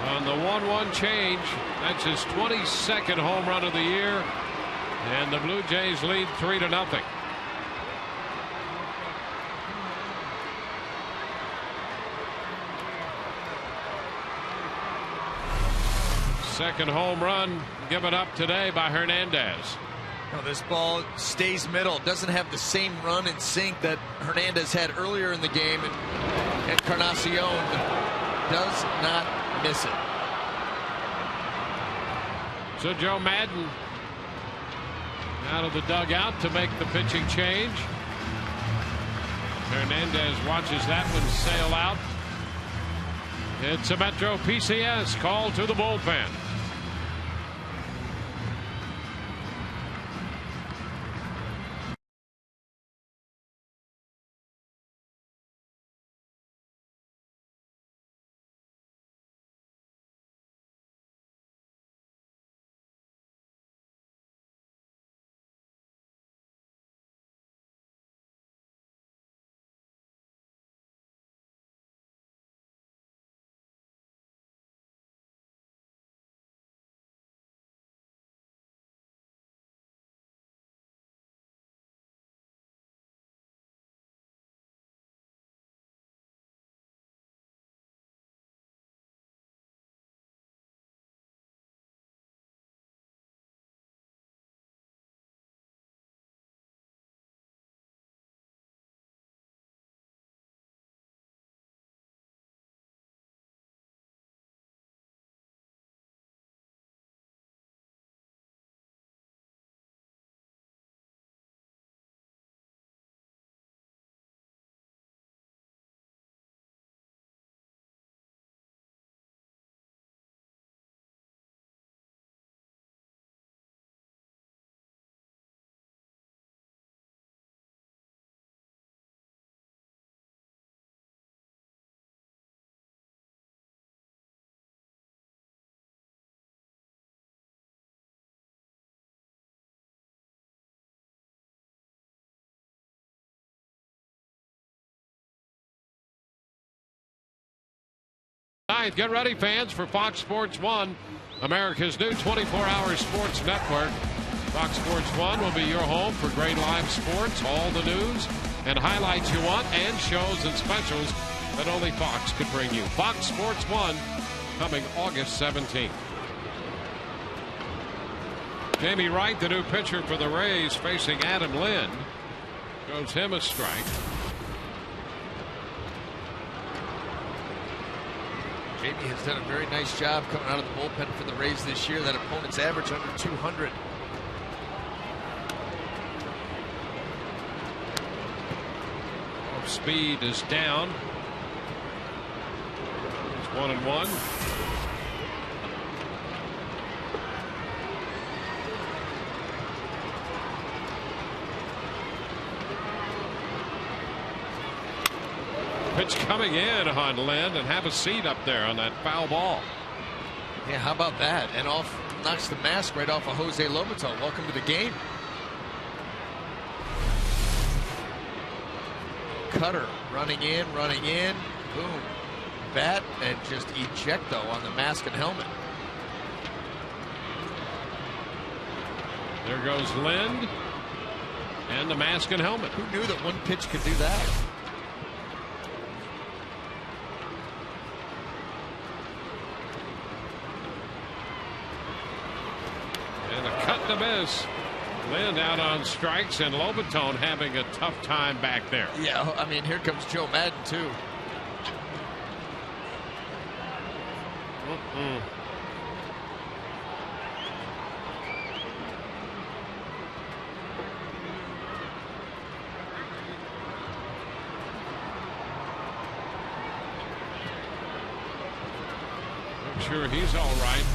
on the 1-1 change. That's his 22nd home run of the year, and the Blue Jays lead 3-0. Second home run given up today by Hernandez. Well, this ball stays middle. Doesn't have the same run and sink that Hernandez had earlier in the game, and Encarnacion does not miss it. So Joe Madden out of the dugout to make the pitching change. Hernandez watches that one sail out. It's a Metro PCS call to the bullpen. Get ready, fans, for Fox Sports 1, America's new 24-hour sports network. Fox Sports 1 will be your home for great live sports, all the news and highlights you want, and shows and specials that only Fox could bring you. Fox Sports 1 coming August 17th. Jamie Wright, the new pitcher for the Rays, facing Adam Lind. Goes him a strike. Jamie has done a very nice job coming out of the bullpen for the Rays this year. That opponent's average under 200. Speed is down. It's 1-1. Pitch coming in on Lind, and have a seat up there on that foul ball. Yeah, how about that? And knocks the mask right off of Jose Lobaton. Welcome to the game. Cutter running in. Boom. Bat and just ejecto on the mask and helmet. There goes Lind and the mask and helmet. Who knew that one pitch could do that? And a cut to miss. Lind out on strikes, and Lobaton having a tough time back there. Yeah, I mean, here comes Joe Madden, too. I'm sure he's all right.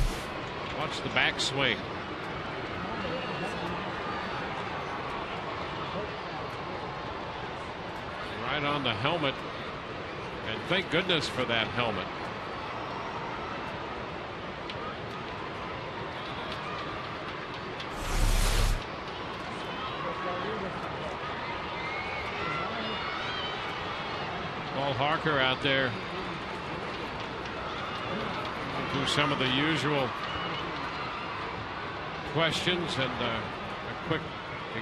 Watch the backswing. Right on the helmet. And thank goodness for that helmet. Paul Harker out there do some of the usual questions and a quick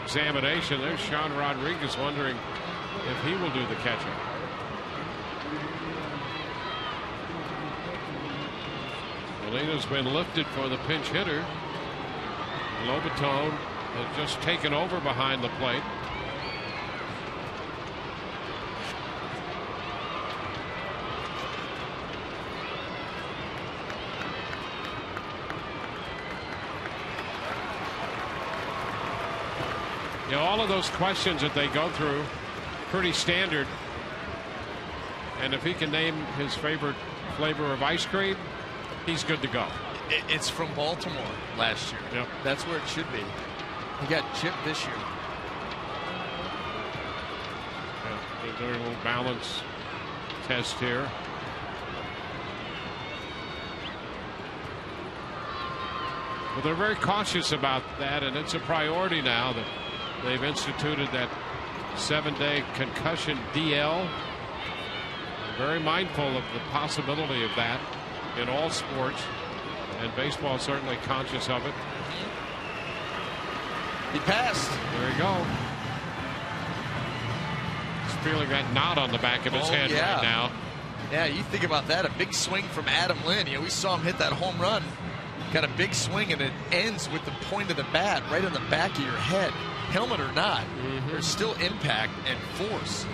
examination. There's Sean Rodriguez wondering if he will do the catching. Molina's been lifted for the pinch hitter. Lobaton has just taken over behind the plate. You know, all of those questions that they go through, pretty standard. And if he can name his favorite flavor of ice cream, he's good to go. It's from Baltimore last year. Yep. That's where it should be. He got chipped this year. Yeah, they're doing a little balance test here. But they're very cautious about that, and it's a priority now that they've instituted that 7-day concussion DL. Very mindful of the possibility of that in all sports, and baseball is certainly conscious of it. He passed. There you go. He's feeling that knot on the back of his head right now. Yeah, you think about that. A big swing from Adam Lynn. You know, we saw him hit that home run. Got a big swing, and it ends with the point of the bat right on the back of your head. Helmet or not, there's still impact and force.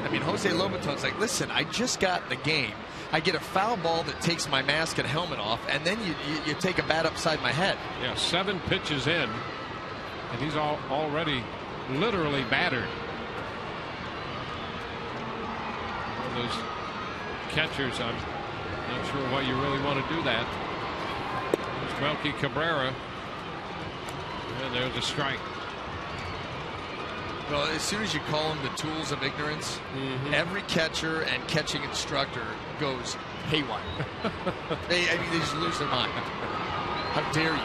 I mean, Jose Lobaton's like, listen, I just got the game. I get a foul ball that takes my mask and helmet off, and then you take a bat upside my head. Yeah, 7 pitches in, and he's already literally battered. One of those catchers, I'm not sure why you really want to do that. There's Melky Cabrera, and there's a strike. Well, as soon as you call them the tools of ignorance, every catcher and catching instructor goes haywire. they just lose their mind. How dare you?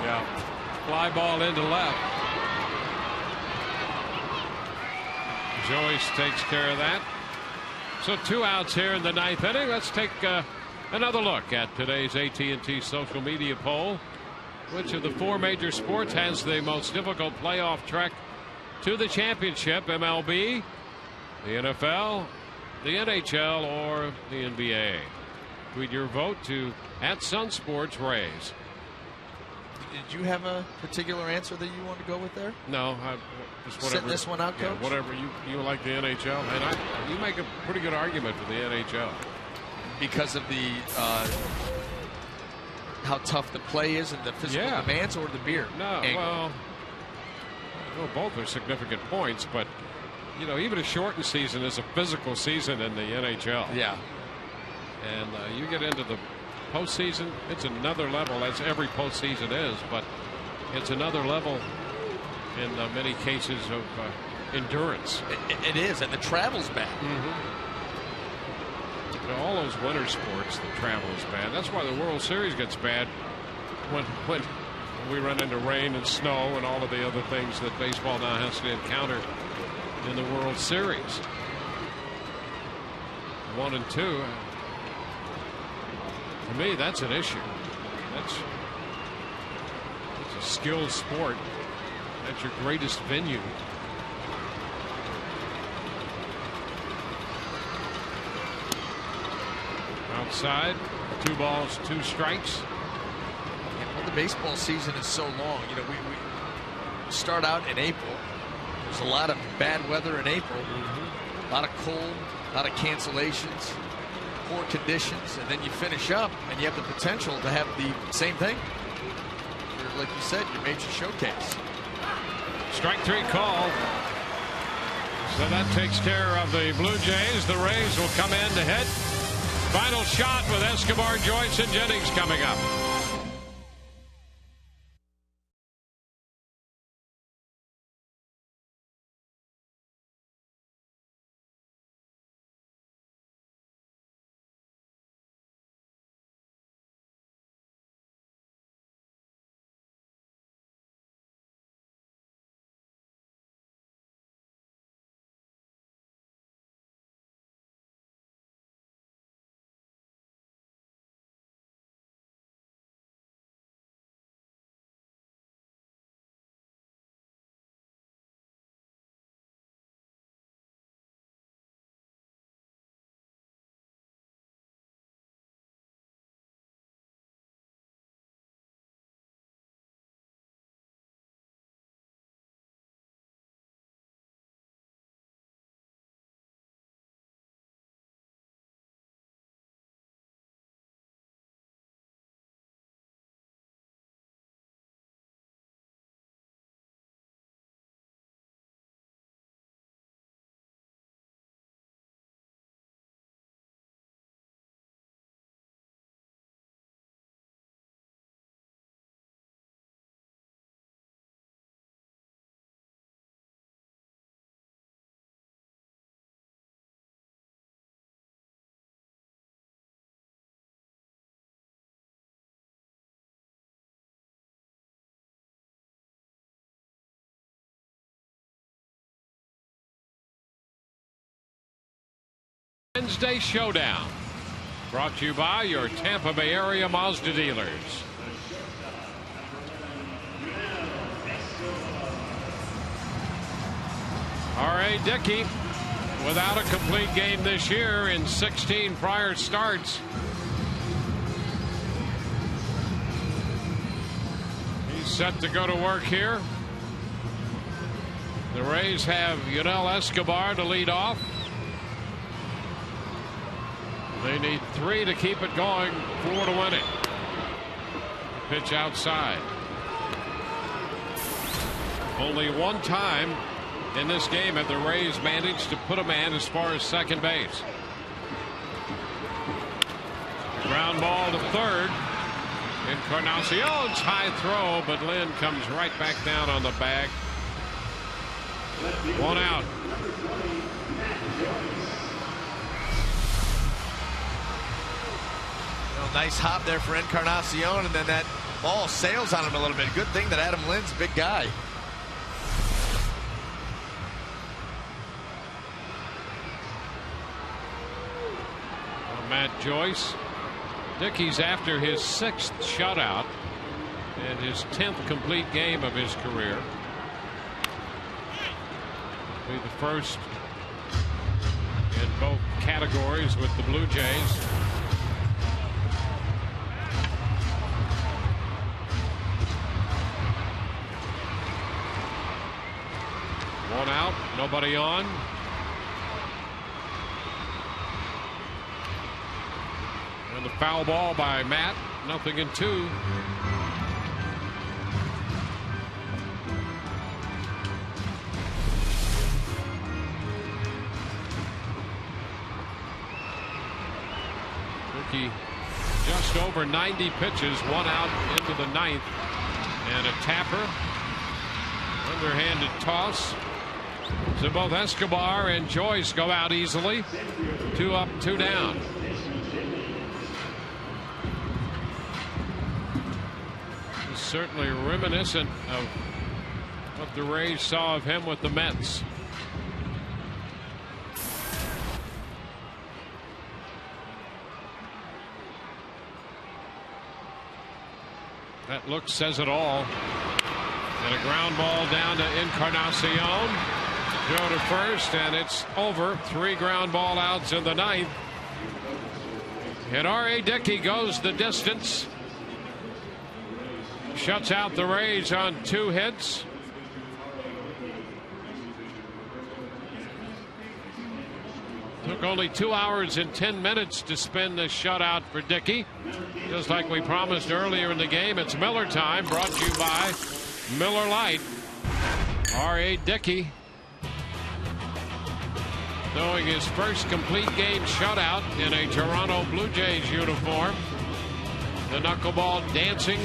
Yeah. Fly ball into left. Joyce takes care of that. So 2 outs here in the 9th inning. Let's take another look at today's AT&T social media poll. Which of the 4 major sports has the most difficult playoff trek to the championship? MLB, the NFL, the NHL, or the NBA? Tweet your vote to @SunSportsRays. Did you have a particular answer that you want to go with there? No, just whatever. Set this one out, Coach? Yeah, whatever you like the NHL, and you make a pretty good argument for the NHL because of the how tough the play is and the physical demands, or the beer. No, well, both are significant points, but you know, even a shortened season is a physical season in the NHL. Yeah, and you get into the postseason, it's another level, as every postseason is, but it's another level in many cases of endurance. It is, and the travel's bad. You know, all those winter sports, the travel is bad. That's why the World Series gets bad when we run into rain and snow and all of the other things that baseball now has to encounter in the World Series. 1 and 2. To me, that's an issue. It's a skilled sport. That's your greatest venue. Outside, 2 balls, 2 strikes. And the baseball season is so long. You know, we start out in April. There's a lot of bad weather in April. A lot of cold, a lot of cancellations, poor conditions, and then you finish up and you have the potential to have the same thing. Like you said, your major showcase. Strike 3 call. So that takes care of the Blue Jays. The Rays will come in to hit. Final shot with Escobar, Joyce, and Jennings coming up. Wednesday Showdown, brought to you by your Tampa Bay area Mazda dealers. R.A. Dicky, without a complete game this year in 16 prior starts. He's set to go to work here. The Rays have Yunel Escobar to lead off. They need 3 to keep it going, 4 to win it. Pitch outside. Only one time in this game have the Rays managed to put a man as far as second base. Ground ball to third. Encarnacion's high throw, but Lynn comes right back down on the bag. 1 out. Nice hop there for Encarnacion, and then that ball sails on him a little bit. Good thing that Adam Lynn's a big guy. Well, Matt Joyce. Dicky's after his 6th shutout and his 10th complete game of his career. Be the first in both categories with the Blue Jays. One out, nobody on. And the foul ball by Matt, 0-2. Dicky just over 90 pitches, 1 out into the 9th. And a tapper, underhanded toss. So both Escobar and Joyce go out easily. 2 up, 2 down. It's certainly reminiscent of what the Rays saw of him with the Mets. That look says it all. And a ground ball down to Encarnacion. Joe to first, and it's over. 3 ground ball outs in the 9th. And R.A. Dicky goes the distance. Shuts out the Rays on 2 hits. Took only 2 hours and 10 minutes to spin this shutout for Dicky. Just like we promised earlier in the game, it's Miller time, brought to you by Miller Lite. R.A. Dicky throwing his first complete game shutout in a Toronto Blue Jays uniform. The knuckleball dancing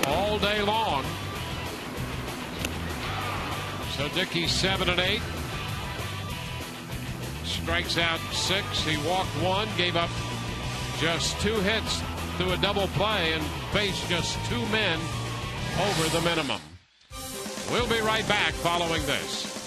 all day long. So Dicky 7 and 8. Strikes out 6. He walked 1, gave up just 2 hits through a double play, and faced just 2 men over the minimum. We'll be right back following this.